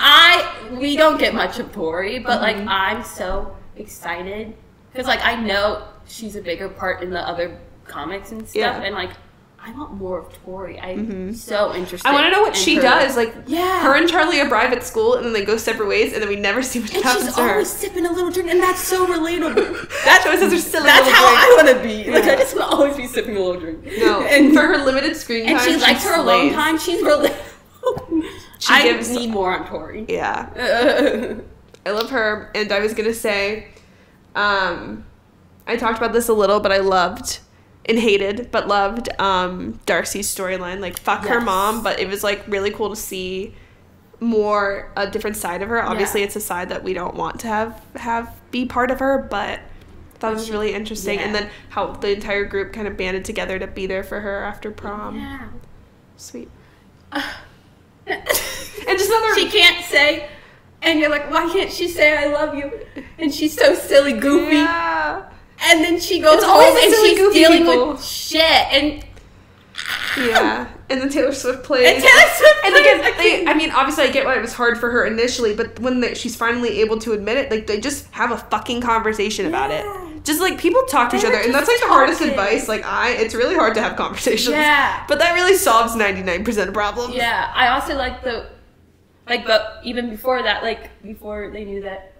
We don't get much of Tori, but like I'm so excited because like I know she's a bigger part in the other comics and stuff, and like I want more of Tori. I'm so interested. I want to know what she does. Like, her and Charlie arrive at school, and then they go separate ways, and then we never see what happens to her. She's always sipping a little drink, and that's so relatable. That's how I want to be. Like, I just want to always be sipping a little drink. No, and for her limited screen time, and she likes her alone time. She's relatable. I need more on Tori. Yeah. I love her, and I was gonna say, I talked about this a little, but I loved and hated, but loved Darcy's storyline. Like, fuck her mom, but it was like really cool to see more a different side of her. Obviously, it's a side that we don't want to have be part of her, but I thought it was really interesting. And then how the entire group kind of banded together to be there for her after prom. Yeah. Sweet. And just another... She can't say, and you're like, why can't she say I love you? And she's so silly, goofy. Yeah. And then she goes It's home always the and silly, she's goofy dealing people. with shit. And Yeah. And then Taylor Swift plays. And Taylor Swift And plays. again, I mean, obviously I get why it was hard for her initially, but when she's finally able to admit it, like, they just have a fucking conversation about it. Just, like, people talk to each other, and that's, like, the hardest advice. Like, it's really hard to have conversations. Yeah. But that really solves 99% of problems. yeah, I also like but even before that, like, before they knew that,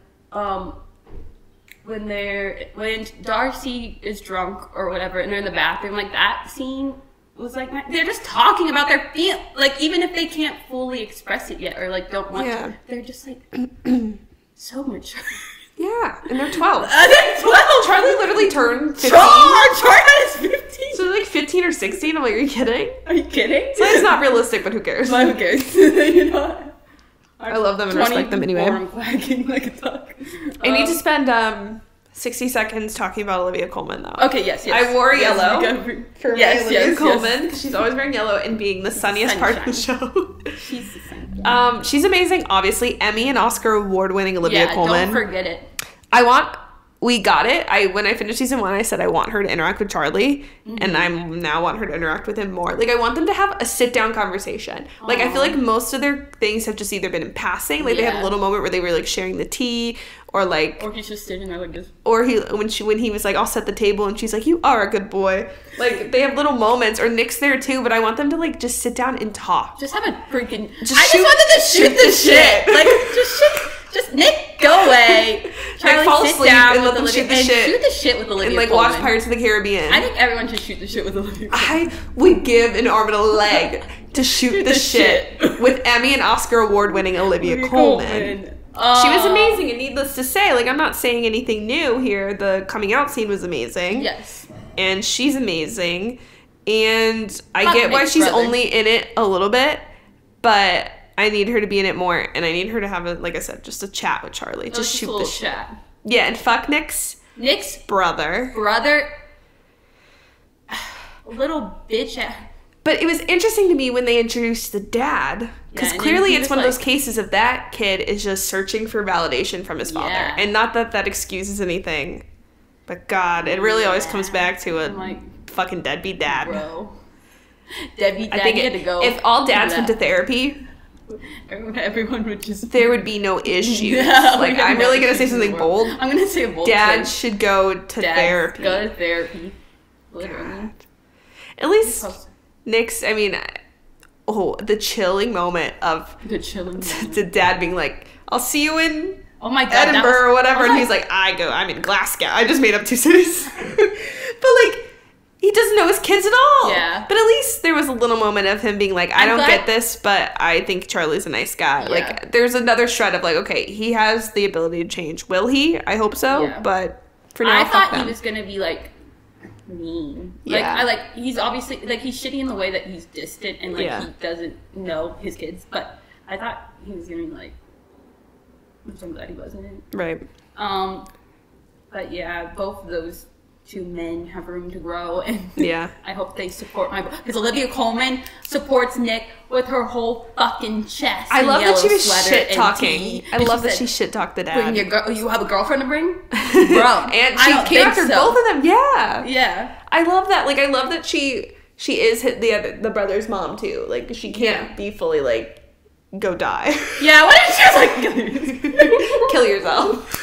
when Darcy is drunk or whatever, and they're in the bathroom, like, that scene was like, they're just talking about their like, even if they can't fully express it yet, or, like, don't want to, they're just, like, so mature. Yeah, and they're 12. They're 12! Charlie literally turned 15. Charlie is 15! So, like, 15 or 16? I'm like, are you kidding? Are you kidding? So it's not realistic, but who cares? But who cares? You know? I love them and respect them anyway. I'm quacking like a duck. I need to spend 60 seconds talking about Olivia Coleman, though. Okay, yes. I wore yellow for Olivia Coleman because she's always wearing yellow and being the sunniest part of the show. She's the sunshine. She's amazing, obviously. Emmy and Oscar award-winning Olivia Coleman. Don't forget it. We got it. When I finished season 1, I said I want her to interact with Charlie, and I now want her to interact with him more. Like, I want them to have a sit-down conversation. Aww. Like, I feel like most of their things have just either been in passing. Like, they had a little moment where they were, like, sharing the tea, or, like... Or he's just sitting there like this. Or when he was like, I'll set the table, and she's like, you are a good boy. Like, they have little moments, or Nick's there, too, but I want them to, like, just sit down and talk. Just have a freaking... I just wanted to shoot the shit. Like, just Nick, go away. Charlie, like, fall sit asleep down and let them Olivia, shoot the shit. Shoot the shit with Olivia and, like, Coleman. watch Pirates of the Caribbean. I think everyone should shoot the shit with Olivia Coleman. I would give an arm and a leg to shoot the shit with Emmy and Oscar award-winning Olivia Coleman. She was amazing, and needless to say, like, I'm not saying anything new here. The coming out scene was amazing. Yes. And she's amazing. And I get why she's only in it a little bit, but I need her to be in it more, and I need her to have, like I said, just a chat with Charlie. Just shoot the shit. Chat. Yeah, and fuck Nick's brother. Little bitch. But it was interesting to me when they introduced the dad, because clearly it's one of those cases of that kid is just searching for validation from his father. And not that that excuses anything, but God, it really always comes back to a fucking deadbeat dad. Bro. Deadbeat dad, I think had to go. If all dads went to therapy, everyone would just... There would be no issues. Like, I'm really going to say something bold. I'm going to say a bold Dad should go to therapy. Go to therapy. Literally. God. At least... Nick's, I mean, the chilling moment of the dad being like, I'll see you in Edinburgh or whatever, and he's like, I'm in Glasgow. I just made up 2 cities. But, like, he doesn't know his kids at all. Yeah. But at least there was a little moment of him being like, I don't get this, but I think Charlie's a nice guy. Yeah. Like, there's another shred of, like, okay, he has the ability to change. Will he? I hope so. Yeah. But for now, I thought he was going to be, like, mean. He's obviously, like, he's shitty in the way that he's distant and, like, he doesn't know his kids, but I thought he was gonna be like, which I'm glad he wasn't. Right. But yeah, both of those 2 men have room to grow, and I hope they support because Olivia Coleman supports Nick with her whole fucking chest. I love that she was shit talking. I love that she shit talked the dad. You have a girlfriend to bring, bro, and she came after both of them. Yeah. I love that. Like, I love that she is the brother's mom too. Like, she can't be fully like go die. Yeah. What if she was like kill yourself?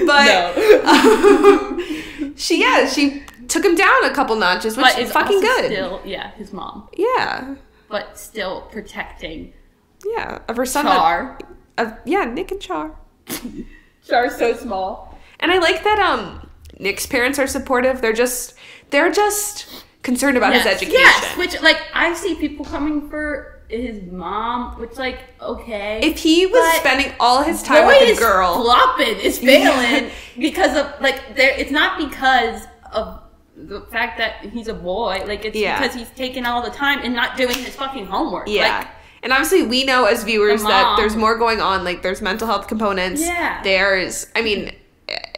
But she took him down a couple notches, which is fucking good. Still, his mom. Yeah, but still protecting. Yeah, of her son. Char. Nick and Char. Char's so small, and I like that. Nick's parents are supportive. They're just concerned about his education. Yes, which, like, I see people coming for his mom, which, like, okay. If he was spending all his time with a girl, flopping is failing because of, like, it's not because of the fact that he's a boy, like, it's Yeah. because he's taking all the time and not doing his fucking homework. Yeah. Like, and obviously we know as viewers The that mom. there's more going on. Like, there's mental health components. Yeah. There's, I mean,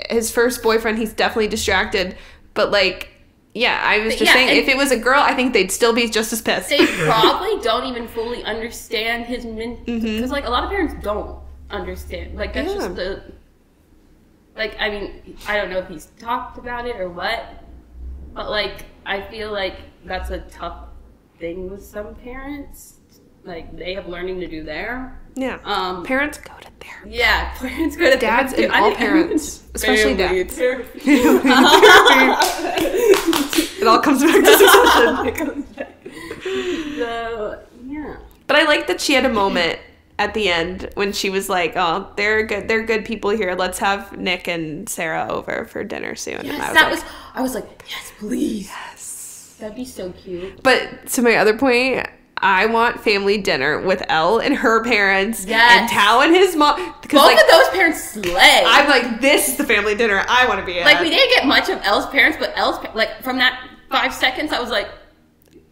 his first boyfriend, he's definitely distracted. But, like, yeah, I was just saying, if it was a girl, I think they'd still be just as pissed. they probably don't even fully understand his because like a lot of parents don't understand. Like, that's just the, like, I mean, I don't know if he's talked about it or what, but like I feel like that's a tough thing with some parents. Like, they have learning to do there. Yeah. Parents go to therapy. Yeah, parents go to Dads therapy. and all parents, especially dads. Therapy. It all comes back to Succession. So, yeah. But I like that she had a moment at the end when she was like, "Oh, they're good people here. Let's have Nick and Sarah over for dinner soon." Yes, And I was like, yes, please. yes. That'd be so cute. But to my other point, I want family dinner with Elle and her parents Yes. and Tao and his mom. Because Both like, of those parents slay. I'm like, this is the family dinner I want to be at. Like, we didn't get much of Elle's parents, but like, from that 5 seconds, I was like,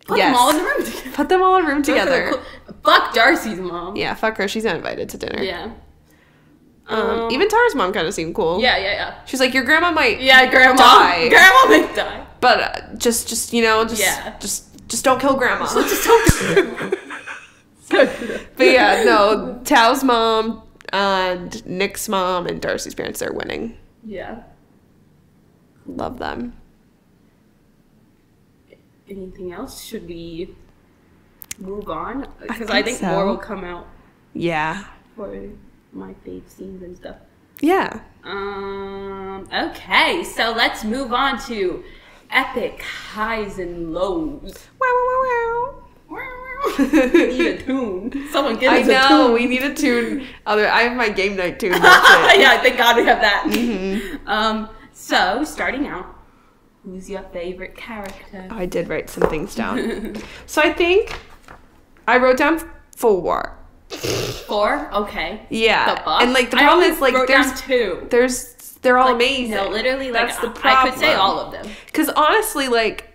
put them Yes. all in the room together. Put them all in a room Those are together. cool. Fuck Darcy's mom. Yeah, fuck her. She's not invited to dinner. Yeah. Even Tara's mom kind of seemed cool. Yeah. She's like, your grandma might Yeah, grandma. die. Grandma might die. But just Yeah. just don't kill grandma. Just don't. But yeah, no, Tao's mom and Nick's mom and Darcy's parents are winning. Yeah. Love them. Anything else? Should we move on? Because think I think so. more will come out Yeah. for my fave scenes and stuff. Yeah. Okay, so let's move on to epic highs and lows. Wow, wow, wow, We need a tune. Someone give I us a know, tune. we need a tune. I have my game night tune. That's it. Yeah, thank God we have that. Mm-hmm. So, starting out, who's your favorite character? I did write some things down. So I think I wrote down 4. 4? Okay. Yeah. The buff? And like the I problem only is like wrote down 2. they're all Like, amazing. No, literally, like, That's the I could say problem. all of them. Because honestly, like,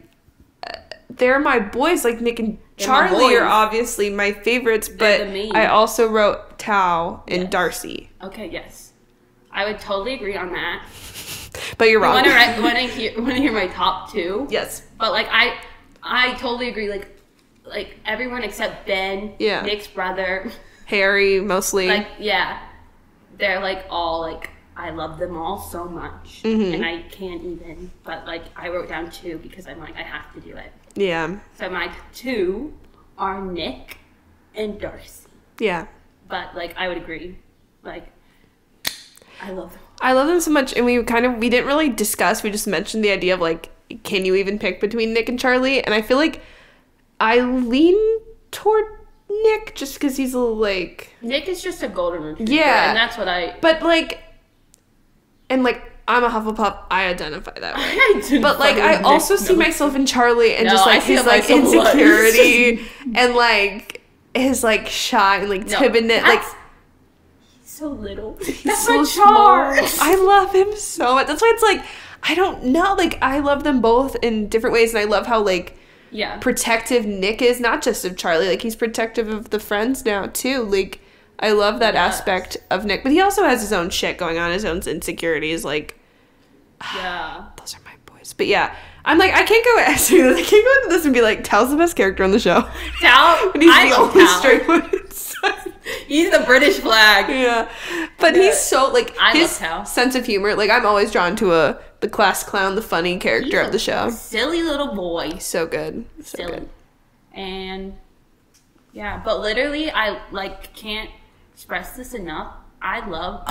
they're my boys. Like, Nick and They're my Charlie are boys. obviously my favorites, They're but the main. I also wrote Tao and Yes. Darcy. Okay, yes. I would totally agree on that. But you're wrong. Want to hear my top 2? Yes. But like I totally agree. Like everyone except Ben, Yeah. Nick's brother, Harry, mostly. like yeah, they're like all like I love them all so much, and I can't even. But like I wrote down 2 because I'm like I have to do it. Yeah. So my 2 are Nick and Darcy. Yeah. But like I would agree, like I love them. I love them so much, and we didn't really discuss. We just mentioned the idea of like, can you even pick between Nick and Charlie? And I feel like I lean toward Nick just because he's a little like, Nick is just a golden retriever, Yeah. and that's what I. but like, and like I'm a Hufflepuff. I identify that way. I didn't But like, fucking I also Nick, see no. myself in Charlie and No, just I like see his like myself a lot. insecurity and like his like shy and like No, timidness. Like that's- so little. he's That's so my small. Charles. I love him so much. That's why it's like I don't know. Like I love them both in different ways, and I love how like Yeah. protective Nick is, not just of Charlie. Like he's protective of the friends now too. Like I love that Yes. aspect of Nick, but he also has his own shit going on, his own insecurities. Like Yeah. those are my boys. But yeah, I'm like I can't go. I can't go into this and be like, Tal's the best character on the show. Tal, And he's I the love only Tal. straight one. So- He's the British flag. Yeah, but Yeah. he's so like I his love Tal. sense of humor. Like I'm always drawn to the class clown, the funny character of the show. Silly little boy. So good, so Silly. good. And yeah, but literally I like can't express this enough. I love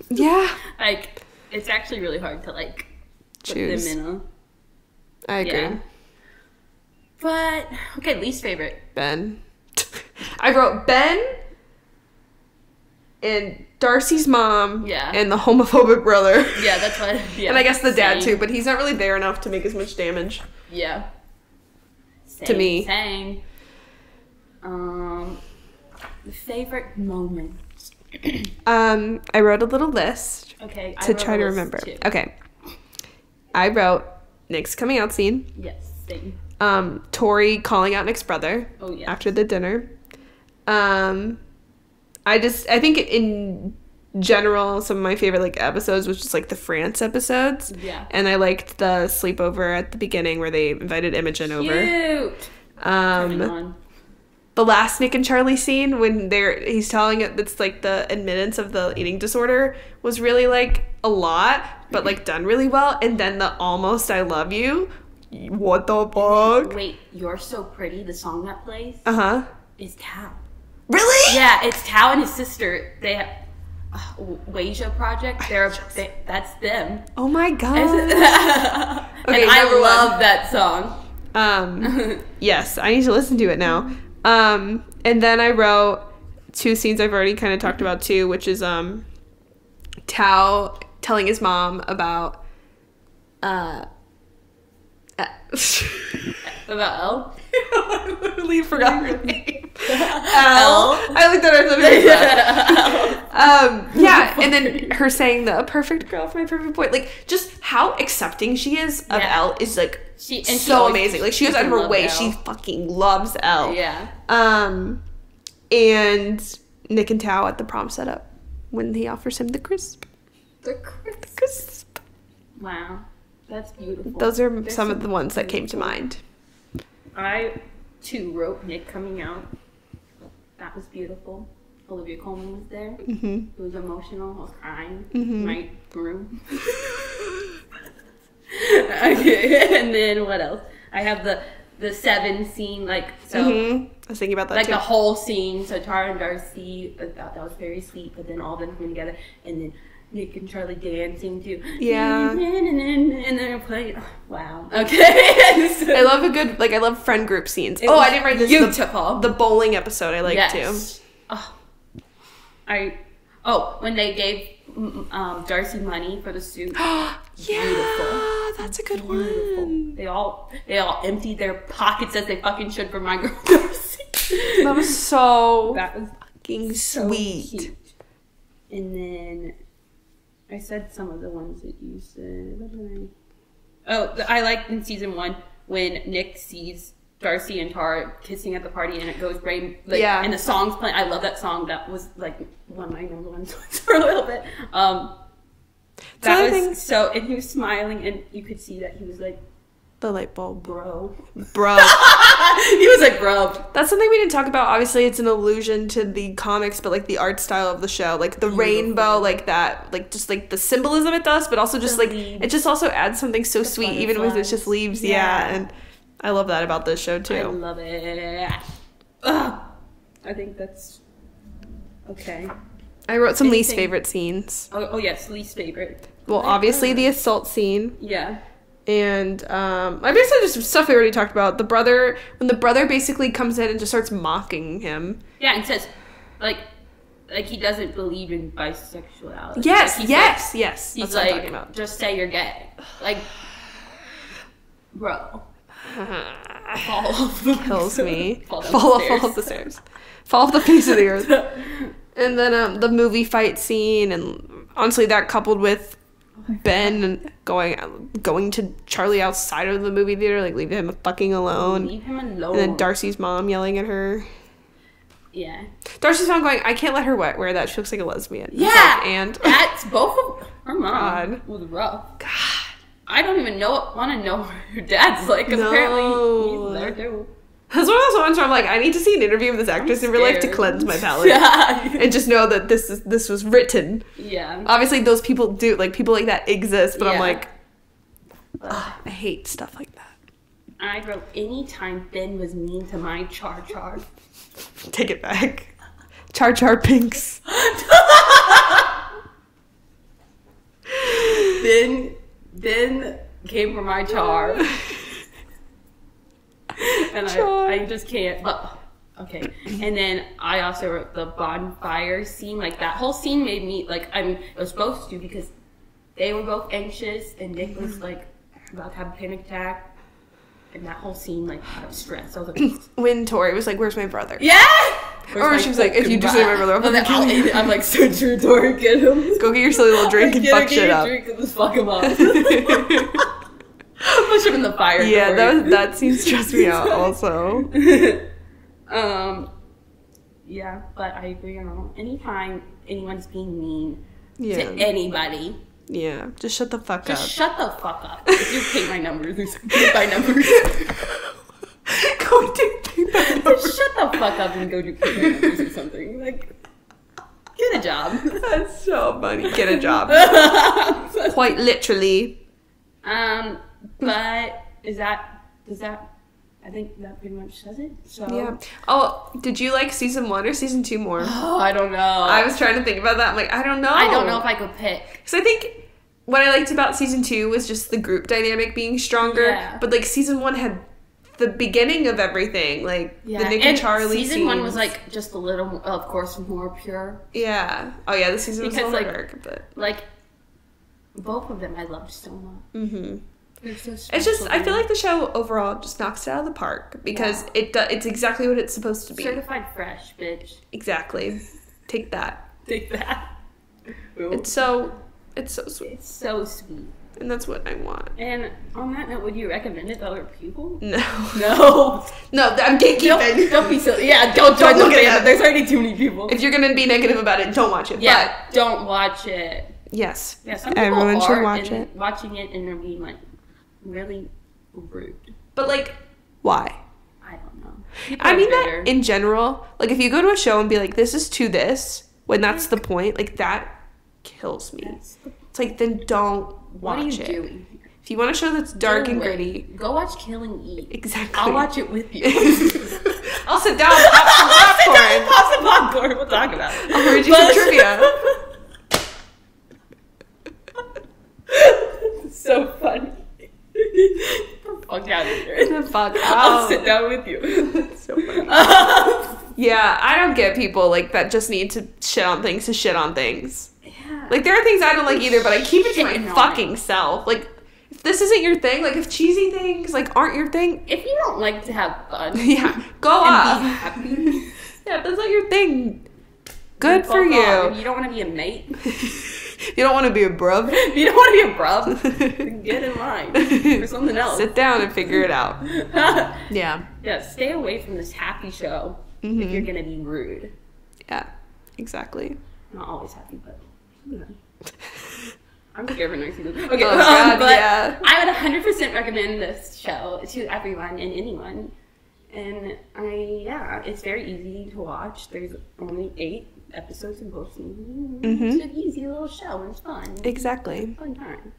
Yeah, like it's actually really hard to like put choose. them in a I agree. yeah. But okay, least favorite. Ben. I wrote Ben and Darcy's mom. Yeah. And the homophobic brother. Yeah, that's what yeah. And I guess the dad same. too, but he's not really there enough to make as much damage. Yeah. Same, To me. Same. Favorite moment. I wrote a little list Okay. I to wrote try a to list remember. too. Okay. I wrote Nick's coming out scene. Yes, same. Tori calling out Nick's brother. Oh, yes. After the dinner. I think in general, some of my favorite like episodes was just like the France episodes. Yeah. And I liked the sleepover at the beginning where they invited Imogen over. Cute. The last Nick and Charlie scene when he's telling it, it's like the admittance of the eating disorder was really like a lot, but like done really well. And then the almost I love you. What the fuck? Wait, You're So Pretty, the song that plays, is Tao. Really? Yeah, it's Tao and his sister. They have Wasia Project. That's them. Oh my god. Okay, and I love that song. Yes, I need to listen to it now. And then I wrote 2 scenes I've already kind of talked about too, which is Tao telling his mom about About Elle? I literally forgot her name. Elle. I looked at her something. Yeah, and then her saying a perfect girl for my perfect boy. Like, just how accepting she is of Elle is like so amazing. Like, she goes out of her way. Elle. She fucking loves Elle. Yeah. And Nick and Tao at the prom setup when he offers him the crisp. The crisp. Wow. That's beautiful. Those are some of the ones that came to mind. I, too, wrote Nick coming out. That was beautiful. Olivia Coleman was there. Mm-hmm. It was emotional. I was crying in my room. Okay. And then what else? I have the 7 scene, like, so. I was thinking about that like too. The whole scene. So Tara and Darcy, I thought that was very sweet. But then all of them coming together. And then Nick and Charlie dancing too. Yeah. And they're playing. Oh, wow. Okay. So, I love I love friend group scenes. I didn't write this. Beautiful. The bowling episode I liked too. When they gave Darcy money for the suit. Yeah, beautiful. That's a good Beautiful. one. They all emptied their pockets as they fucking should for my girl Darcy. That was so that was fucking sweet. Cute. And then I said some of the ones that you said. I liked in season 1 when Nick sees Darcy and Tara kissing at the party and it goes brain. And the song's playing. I love that song. That was like one of my number one songs for a little bit. That was so. And he was smiling, and you could see that he was like the light bulb, bro. He was like, bro. That's something we didn't talk about. Obviously, it's an allusion to the comics, but like the art style of the show, like the rainbow, like that, like just like the symbolism it does, but also just like it just also adds something so sweet, even when it's just leaves. Yeah, and I love that about this show too. I love it. Ugh. I think that's okay. I wrote some least favorite scenes. Oh yes, least favorite. Well, obviously the assault scene. Yeah. And I basically just stuff we already talked about. When the brother basically comes in and just starts mocking him. Yeah, and says like he doesn't believe in bisexuality. Yes, like yes. He's that's like, what I'm talking about. Just say you're gay. Like, bro. Fall off the kills me. Fall off the stairs. Fall off the face of the earth. And then the movie fight scene, and honestly, that coupled with Ben going to Charlie outside of the movie theater, like leave him fucking alone. Leave him alone. And then Darcy's mom yelling at her. Yeah. Darcy's mom going, I can't let her wear that. She looks like a lesbian. Yeah. Like, and that's both of her mom. God. Was rough. God. I don't even want to know what her dad's like. Because apparently he's there too. That's one of those ones where I'm like, I need to see an interview with this actress in real life to cleanse my palate. Yeah. And just know that this was written. Yeah. Obviously, those people do, like, people like that exist, but I'm like, I hate stuff like that. I wrote, anytime Ben was mean to my Char. Take it back. Char Pinks. Ben came for my Char. And I just can't. But, okay. And then I also wrote the bonfire scene. Like, that whole scene made me, like, it was supposed to because they were both anxious and Nick was, like, about to have a panic attack. And that whole scene, like, I was stressed. I was like, when Tori was like, where's my brother? Yeah! Or she was like, if you do say my brother, I'm like, so true, Tori, get him. Go get your silly little drink and fuck shit up. Drink and just fuck him up. Push him in the fire. Yeah, that scene stressed me out also. Yeah, but I agree on anytime anyone's being mean Yeah. to anybody. Yeah, just shut the fuck up. Just shut the fuck up. If you pay my numbers or something, pay my numbers. Go do my numbers. Just shut the fuck up and go do pay my numbers or something. Like, get a job. That's so funny. Get a job. Quite literally. But does that I think that pretty much says it. So Yeah. Oh, did you like season 1 or season 2 more? Oh, I don't know. I was trying to think about that. I'm like, I don't know. I don't know if I could pick. Because I think what I liked about season 2 was just the group dynamic being stronger. Yeah. But like season 1 had the beginning of everything, like the Nick and Charlie season 1 scenes. was like just a little, of course, more pure. Yeah. Oh yeah, the season was a Because, little like, dark, but Like both of them, I loved so much. mm-hmm. They're so It's just, special I to feel me. like the show overall just knocks it out of the park because it's exactly what it's supposed to be. Certified fresh, bitch. Exactly. Take that. Take that. It's so sweet, It's so sweet. and that's what I want. And on that note, would you recommend it to other people? No, No. no, I'm gatekeeping. Don't be silly. Yeah, don't Don't look look at at it. it. There's already too many people. If you're gonna be negative about it, don't watch it. Yeah, don't watch it. But yes, Yeah, some people everyone should are watch it. Watching it and they're being like really rude. But like, why? I don't know. People I are mean bitter. that in general. Like, if you go to a show and be like, "This is to this," when that's the point, like that kills me. Yes. It's like, then don't What watch are you it. doing? If you want a show that's dark Get and away. gritty, Go watch Kill and Eat. exactly. I'll watch it with you. I'll sit down, pop some popcorn. Pop some popcorn. We'll talk about it. I'll read you some trivia. So funny. Fuck out of here. The fuck I'll out. sit down with you. So funny. Yeah, I don't get people like that just need to shit on things to shit on things. Yeah. Like, there are things I don't like either, but I keep it to my Shitting on fucking self. Like, if this isn't your thing, like if cheesy things like aren't your thing, If you don't like to have fun yeah, go and off. be happy, Yeah, if that's not your thing, good for fuck off. If you. you don't want to be a mate, You don't want to be a bruv. if you don't want to be a bruv, then get in line for something else. Sit down and figure it out. Yeah. Yeah, stay away from this happy show Mm-hmm. if you're gonna be rude. Yeah, exactly. Not always happy, but you know. I'm scared for next season. Okay, Oh, God, but yeah. I would 100% recommend this show to everyone and anyone. And it's very easy to watch. There's only 8 episodes in both seasons. It's an easy little show and it's fun. Exactly. Fun time.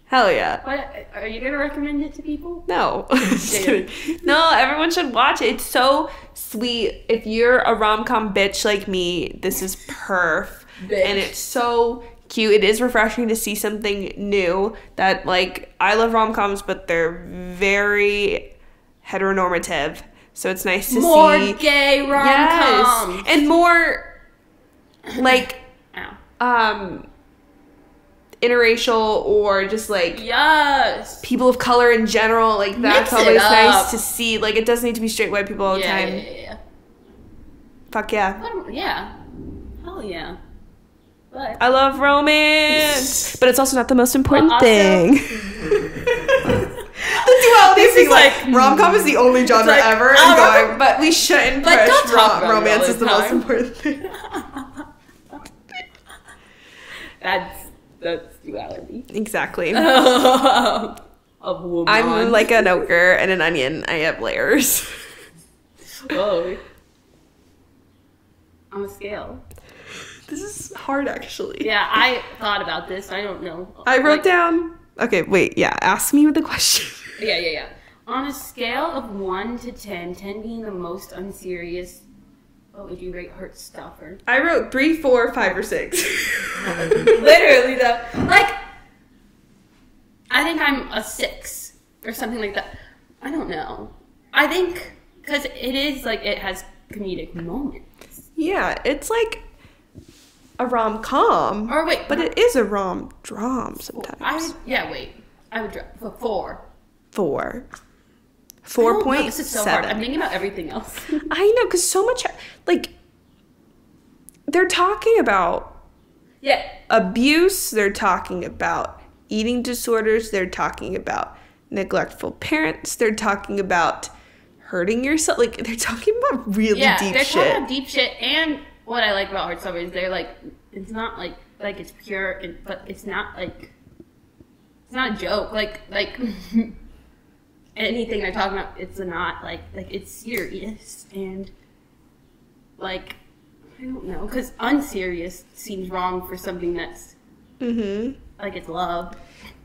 Hell yeah. But are you gonna recommend it to people? No. Just kidding. No, everyone should watch it. It's so sweet. If you're a rom-com bitch like me, this is perf. Bitch. And it's so cute. It is refreshing to see something new that, like, I love rom-coms, but they're very heteronormative. So it's nice to More see gay rom-coms. Yes. And more like Ow. interracial or just like Yes. people of color in general. Like that's Mix it always up. nice to see. Like it doesn't need to be straight white people all the Yeah, time. yeah. Fuck yeah. Yeah. Hell yeah. But I love romance, but it's also not the most important also- thing. The duality This thing, is like like- rom-com is the only genre like, ever, and rom-com- going, but we shouldn't But push don't talk about it romance all is the the most time. important thing. that's duality. Exactly. Of woman. I'm like an ochre and an onion. I have layers. Oh. On a scale. This is hard, actually. Yeah, I thought about this. I don't know. I wrote Like, down. Okay, wait. Yeah, ask me with the question. Yeah. On a scale of 1 to 10, 10 being the most unserious, what would you rate Heartstopper? I wrote 3, 4, 5, or 6. Literally, though. Like, I think I'm a 6 or something like that. I don't know. I think, because it is, like, it has comedic moments. Yeah, it's like a rom-com. Or wait, But it is a rom-dram sometimes. I would drop for 4. 4. I don't know, 4.7. This is so hard. I'm thinking about everything else. I know, because so much, like, they're talking about Yeah. abuse, they're talking about eating disorders. They're talking about neglectful parents. They're talking about hurting yourself. Like, they're talking about really deep shit. Yeah, they're talking about deep shit. And what I like about Heartstopper is they're like, it's not like it's pure, but it's not like, it's not a joke. Like anything they're talking about, it's not like it's serious. And like, I don't know, because unserious seems wrong for something that's like it's love.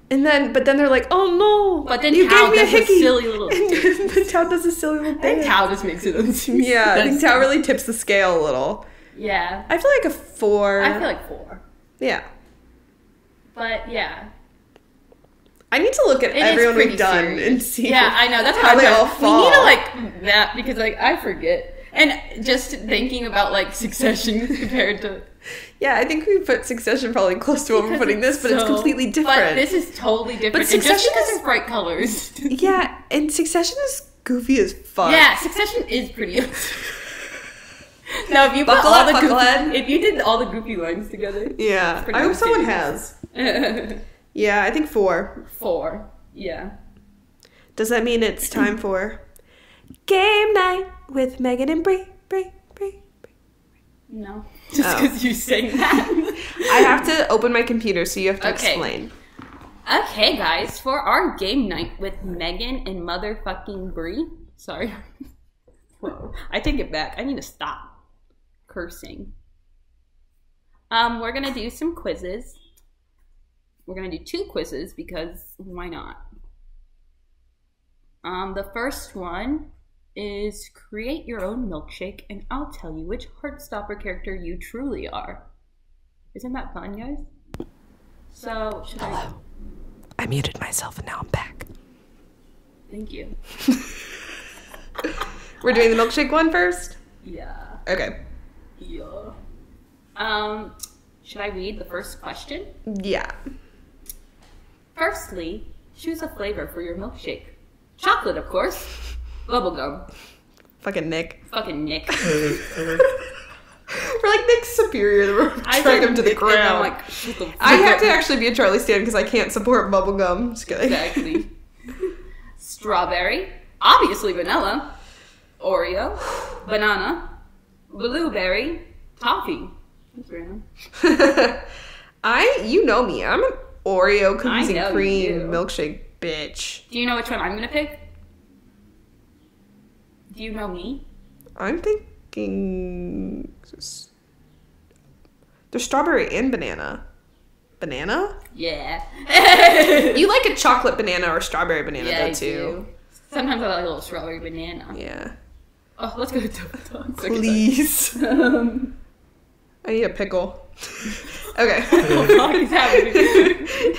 And then, but then they're like, oh no! But then you Tao gave me a hickey. Silly little. And then Tao does a silly little thing. I think Tao just makes it unserious. Yeah, I think Tao really tips the scale a little. Yeah. I feel like a 4. I feel like 4. Yeah. But yeah. I need to look at everyone we've done and see. Yeah, I know. That's how they all fall. We need to like that because like I forget. And just thinking about like Succession compared to. Yeah, I think we put Succession probably close to what we're putting this, but it's completely different. But this is totally different. But Succession has bright colors. Yeah, and Succession is goofy as fuck. Yeah, Succession is pretty. Now, if you put all the goofy, if you did all the goofy lines together. Yeah, I hope someone has. Yeah, I think 4. 4. Yeah. Does that mean it's time for game night with Megan and Bree? No. Just because you saying that. I have to open my computer, so you have to explain. Okay, guys, for our game night with Megan and motherfucking Bree. Sorry. Whoa. I take it back. I need to stop cursing. We're gonna do some quizzes. We're gonna do 2 quizzes because why not? The first one is create your own milkshake, and I'll tell you which Heartstopper character you truly are. Isn't that fun, guys? So, Hello. I muted myself and now I'm back. Thank you. We're doing the milkshake one first? Yeah. Okay. Yeah. Should I read the first question? Yeah. Firstly, choose a flavor for your milkshake. Chocolate, of course. Bubblegum. Fucking Nick. Fucking Nick. We're like Nick's superior. I drag him to the ground. I'm like, I have to actually be a Charlie Stan because I can't support bubblegum. Just kidding. Exactly. Strawberry. Obviously vanilla. Oreo. Banana. Blueberry. Toffee. That's random. You know me. I'm an Oreo cookies and cream milkshake bitch. Do you know which one I'm gonna pick? Do you know me? I'm thinking there's strawberry and banana. Banana? Yeah. You like a chocolate banana or strawberry banana though too. Do. Sometimes I like a little strawberry banana. Yeah. Oh, let's go to Double Dogs. Please. I need a pickle. Okay. What is happening?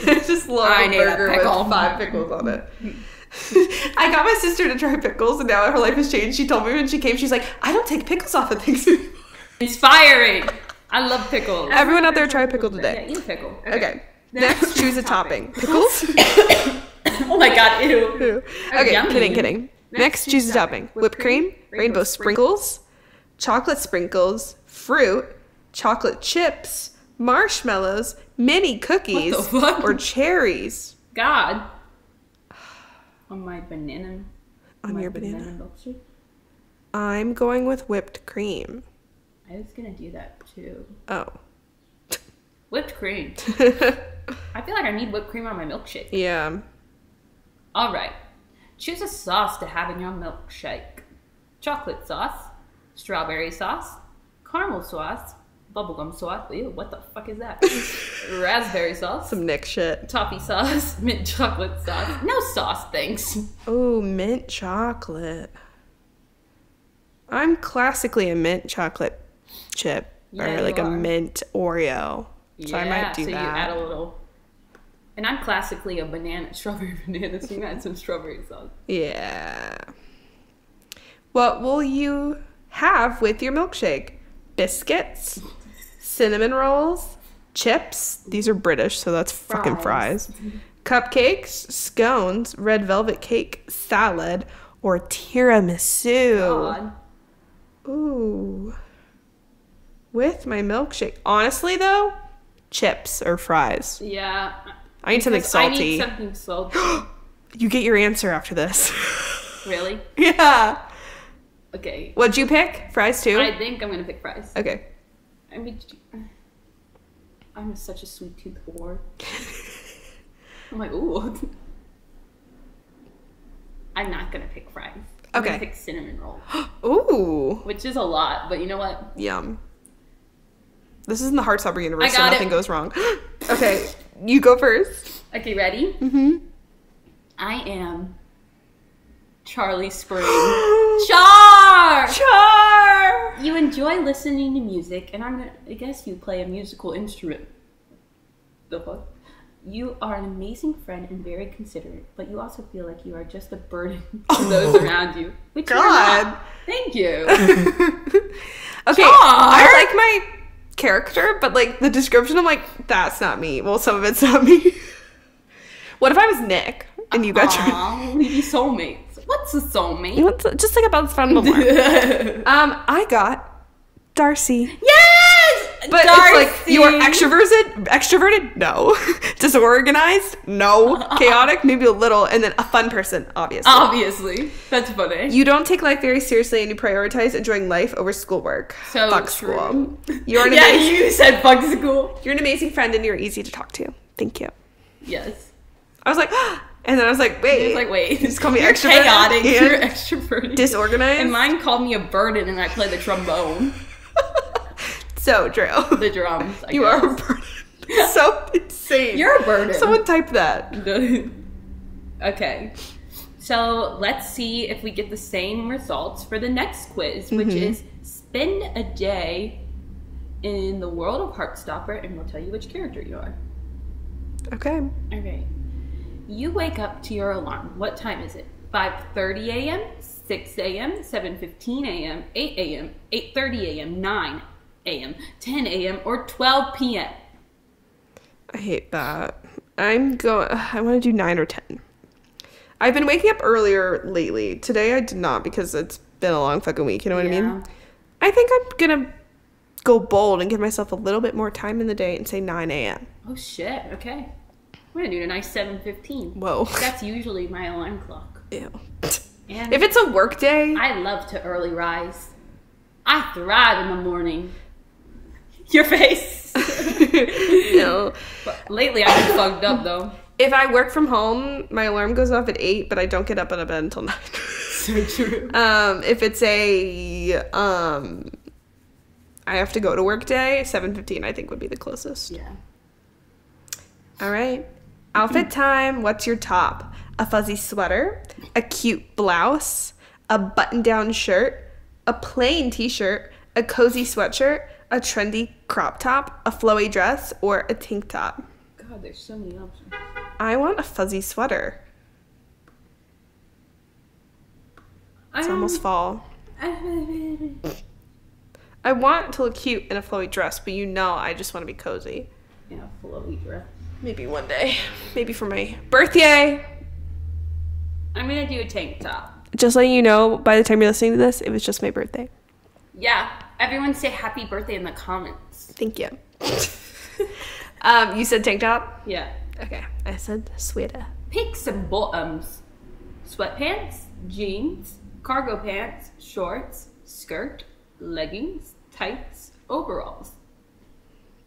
I just love a burger with 5 pickles on it. I got my sister to try pickles, and now her life has changed. She told me when she came, she's like, I don't take pickles off of things anymore. Inspiring. I love pickles. Everyone out there try a pickle today. Yeah, eat a pickle. Okay. Next, choose a topping. Pickles? Oh my god, ew. Okay, kidding. Next, choose a topping. Whipped cream, rainbow sprinkles, chocolate sprinkles, fruit, chocolate chips, marshmallows, mini cookies, or cherries. God. On my banana. On your banana milkshake? I'm going with whipped cream. I was gonna do that too. Oh. Whipped cream. I feel like I need whipped cream on my milkshake. Yeah. Alright. Choose a sauce to have in your milkshake. Chocolate sauce, strawberry sauce, caramel sauce, bubblegum sauce. Ew, what the fuck is that? Raspberry sauce. Some Nick shit. Toffee sauce, mint chocolate sauce. No sauce, thanks. Oh, mint chocolate. I'm classically a mint chocolate chip. Yeah, or like a mint Oreo. So I might do that. So you add a little. And I'm classically a strawberry banana, so you add some strawberry sauce. Yeah. What will you have with your milkshake? Biscuits, cinnamon rolls, chips. These are British, so that's fucking fries. Cupcakes, scones, red velvet cake, salad, or tiramisu. God. Ooh. With my milkshake. Honestly, though, chips or fries. Yeah. I need something salty. I need something salty. You get your answer after this. Really? Yeah. Okay. What'd you pick? Fries too? I think I'm gonna pick fries. Okay. I mean, I'm such a sweet tooth whore. I'm like, ooh. I'm not gonna pick fries. I'm gonna pick cinnamon rolls. Ooh. Which is a lot, but you know what? Yum. This is in the Heartstopper universe, so got nothing it. goes wrong. Okay, you go first. Okay, ready? Mm-hmm. I am Charlie Spring. Char! Char! You enjoy listening to music, and I guess you play a musical instrument. The fuck? You are an amazing friend and very considerate, but you also feel like you are just a burden to those around you. Which you're not. Thank you. Okay, Char! I like my character, but like the description, I'm like, that's not me. Well, some of it's not me. What if I was Nick and you got Aw, we'd be soulmates. What's a soulmate? just like about this fun more. I got Darcy. Yes! But Darcy! it's like, you are extroverted? No. Disorganized? No. Chaotic? Maybe a little. And then a fun person, obviously. Obviously. That's funny. You don't take life very seriously and you prioritize enjoying life over schoolwork. So fuck true. school. You're an you said fuck school. You're an amazing friend and you're easy to talk to. Thank you. Yes. I was like, and then I was like, wait. He was like, wait. You just call me You're extroverted. chaotic. and You're extroverted. disorganized. And mine called me a burden and I play the trombone. So true. The drums. You are a burden. So insane. You're a burden. Someone type that. Okay. So let's see if we get the same results for the next quiz, which is spend a day in the world of Heartstopper, and we'll tell you which character you are. Okay. Okay. You wake up to your alarm. What time is it? 5:30 a.m., 6 a.m., 7:15 a.m., 8 a.m., 8:30 a.m., 9 a.m., 10 a.m., or 12 p.m. I hate that. I want to do 9 or 10. I've been waking up earlier lately. Today I did not because it's been a long fucking week. You know what I mean? I think I'm going to go bold and give myself a little bit more time in the day and say 9 a.m. Oh, shit. Okay. I'm going to do a nice 7:15. Whoa. That's usually my alarm clock. Ew. And If it's a work day. I love to early rise. I thrive in the morning. Your face. No. But lately I've been fucked up, though. If I work from home, my alarm goes off at 8, but I don't get up out of bed until 9. So true. If it's I have to go to work day, 7:15 I think would be the closest. Yeah. All right. Outfit time. What's your top? A fuzzy sweater, a cute blouse, a button-down shirt, a plain t-shirt, a cozy sweatshirt, a trendy crop top, a flowy dress, or a tank top. God, there's so many options. I want a fuzzy sweater. It's almost fall. I want to look cute in a flowy dress, but I just want to be cozy. Yeah, flowy dress. Maybe one day. Maybe for my birthday. I'm gonna do a tank top. Just letting you know, by the time you're listening to this, it was just my birthday. Yeah, everyone say happy birthday in the comments. Thank you. You said tank top? Yeah. Okay. I said sweater. Pick some bottoms. Sweatpants, jeans, cargo pants, shorts, skirt, leggings, tights, overalls.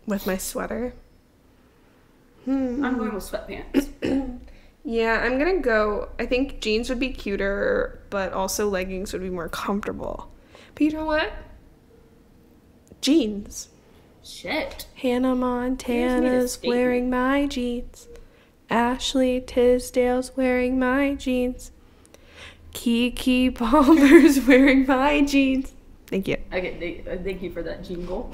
With my sweater? I'm going with sweatpants. Yeah, I'm gonna go. I think jeans would be cuter, but also leggings would be more comfortable. But you know what? Jeans. Shit. Hannah Montana's statement. wearing my jeans. Ashley Tisdale's wearing my jeans. Kiki Palmer's wearing my jeans. Thank you. Okay, thank you for that jingle.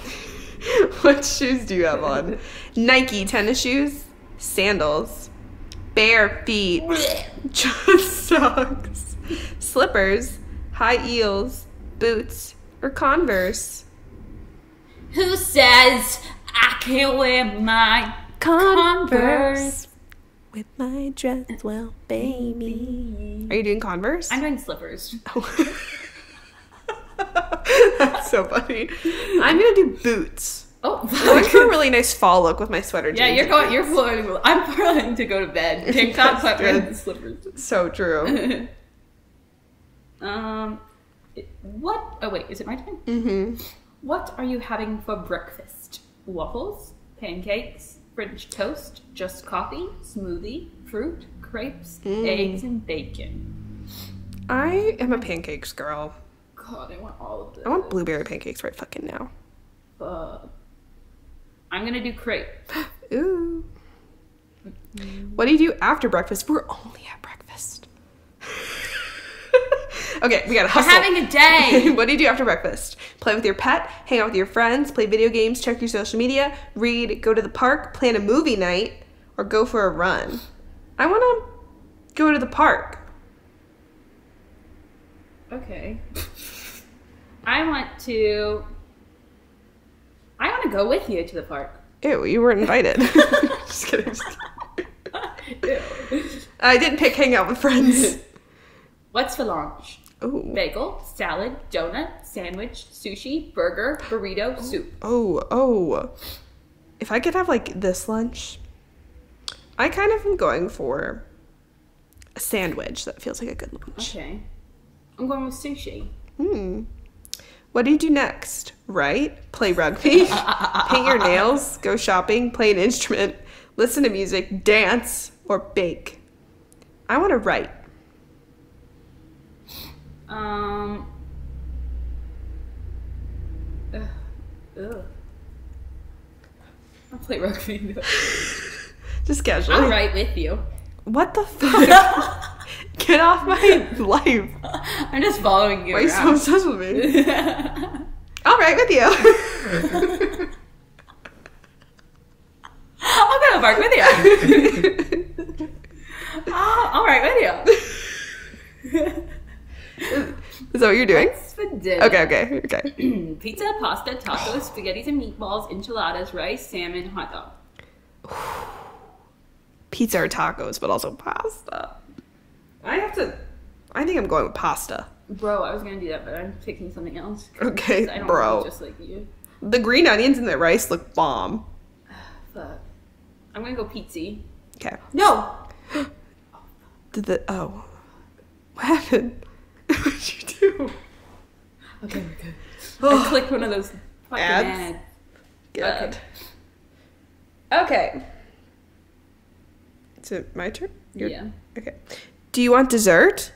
What shoes do you have on? Nike tennis shoes, sandals, bare feet, just socks, slippers, high heels, boots, or Converse. Who says I can't wear my Converse? With my dress, well, baby. Are you doing Converse? I'm doing slippers. That's so funny. I'm gonna do boots. Oh, I'm going for a really nice fall look with my sweater jeans. yeah, you're floating. I'm planning to go to bed. Tank top, sweatpants, and slippers. So true. What? Oh wait, is it my turn? Mm-hmm. What are you having for breakfast? Waffles, pancakes, French toast, just coffee, smoothie, fruit, crepes, eggs, and bacon. I am a pancakes girl. God, I want all of this. I want blueberry pancakes right fucking now. I'm gonna do crepe. Ooh. What do you do after breakfast? We're only at breakfast. Okay, we gotta hustle. We're having a day. What do you do after breakfast? Play with your pet, hang out with your friends, play video games, check your social media, read, go to the park, plan a movie night, or go for a run. I want to go to the park. Okay. I want to go with you to the park. Ew, you weren't invited. Just kidding. Ew. I didn't pick hang out with friends. What's for lunch? Ooh. Bagel, salad, donut, sandwich, sushi, burger, burrito, soup. Oh. If I could have like this lunch, I kind of am going for a sandwich. That feels like a good lunch. Okay. I'm going with sushi. What do you do next? Write, play rugby, paint your nails, go shopping, play an instrument, listen to music, dance, or bake? I want to write. I'll play rugby. Just casually. I'll write with you. What the fuck? Get off my life. I'm just following you Why are you so obsessed with me? I'll write with you. I'll go to the park with you. I'll write with you. Is that what you're doing? What's for dinner? Okay. Pizza, pasta, tacos, spaghettis and meatballs, enchiladas, rice, salmon, hot dog. Pizza or tacos, but also pasta. I think I'm going with pasta. Bro, I was gonna do that, but I'm picking something else. Okay, I don't bro. look just like you. The green onions and the rice look bomb. Fuck. I'm gonna go pizza. Okay. No! What happened? What'd you do? Okay, we're good. I clicked one of those fucking ads. Good. Okay. Is it my turn? Yeah. Okay. Do you want dessert?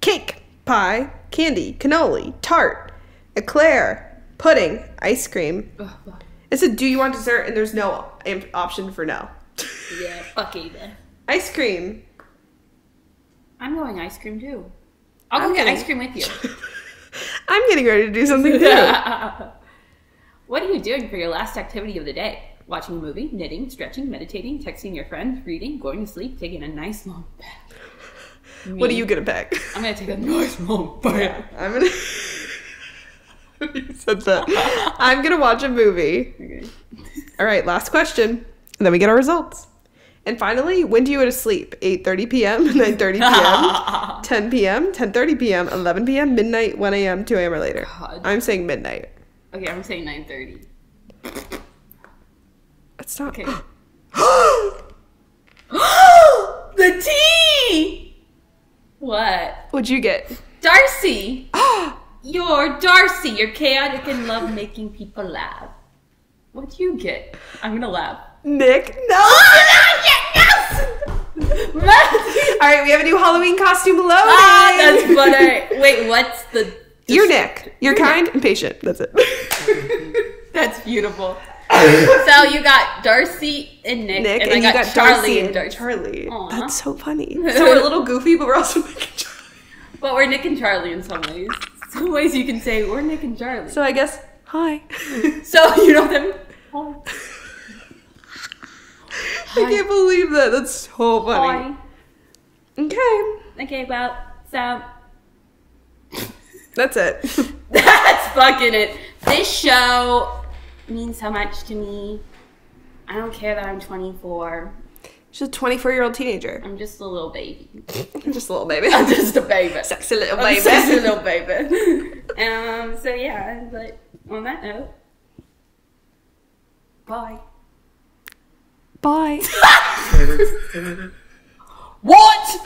Cake, pie, candy, cannoli, tart, eclair, pudding, ice cream. Oh, fuck. It said, do you want dessert? And there's no option for no. Yeah, fuck either. Ice cream. I'm going ice cream too. I'll go get ice cream with you. I'm getting ready to do something too. What are you doing for your last activity of the day? Watching a movie, knitting, stretching, meditating, texting your friends, reading, going to sleep, taking a nice long bath. What are you gonna pick? I'm gonna take a nice long bath. I'm gonna. You said that. I'm gonna watch a movie. Okay. All right, last question, and then we get our results. And finally, when do you go to sleep? 8:30 p.m., 9:30 p.m., 10 p.m., 10:30 p.m., 11 p.m., midnight, 1 a.m., 2 a.m., or later. God. I'm saying midnight. Okay, I'm saying 9:30. It's not. Okay. The tea! What? What'd you get? Darcy! You're Darcy. You're chaotic and love making people laugh. What'd you get? I'm gonna laugh. Nick. No! Yes! All right, we have a new Halloween costume loading. That's funny. Wait, what's the... You're Nick. You're kind and patient. That's it. That's beautiful. So you got Darcy and Nick and I got Charlie and Darcy. Charlie. Aww. That's so funny. So we're a little goofy, but we're also Nick and Charlie. But we're Nick and Charlie in some ways. Some ways you can say we're Nick and Charlie. So I guess, hi. So you know them. Hi. I can't believe that. That's so funny. Hi. Okay. Well, so That's it. that's fucking it. This show means so much to me. I don't care that I'm 24. She's a 24-year-old teenager. I'm just a little baby. Just a little baby. I'm just a baby. Sexy little I'm baby. a sexy little baby. So yeah, but on that note, Bye. Bye. What?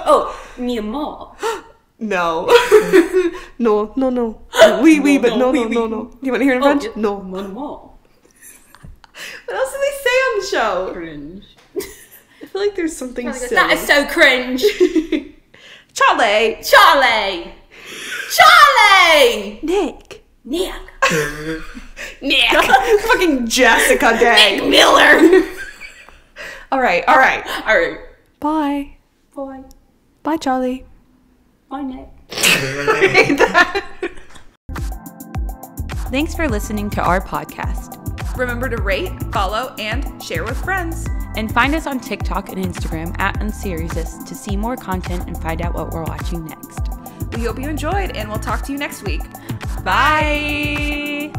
Oh, Myanmar. No. No. Oui, but no. You want to hear it in French? Yes. No. Myanmar. What else do they say on the show? Cringe. I feel like there's something silly. That is so cringe. Charlie! Nick! Fucking Jessica Day! Nick Miller! Alright. Bye. Bye, Charlie. Bye, Nick. Thanks for listening to our podcast. Remember to rate, follow, and share with friends. And find us on TikTok and Instagram at unseriesous to see more content and find out what we're watching next. We hope you enjoyed, and we'll talk to you next week. Bye!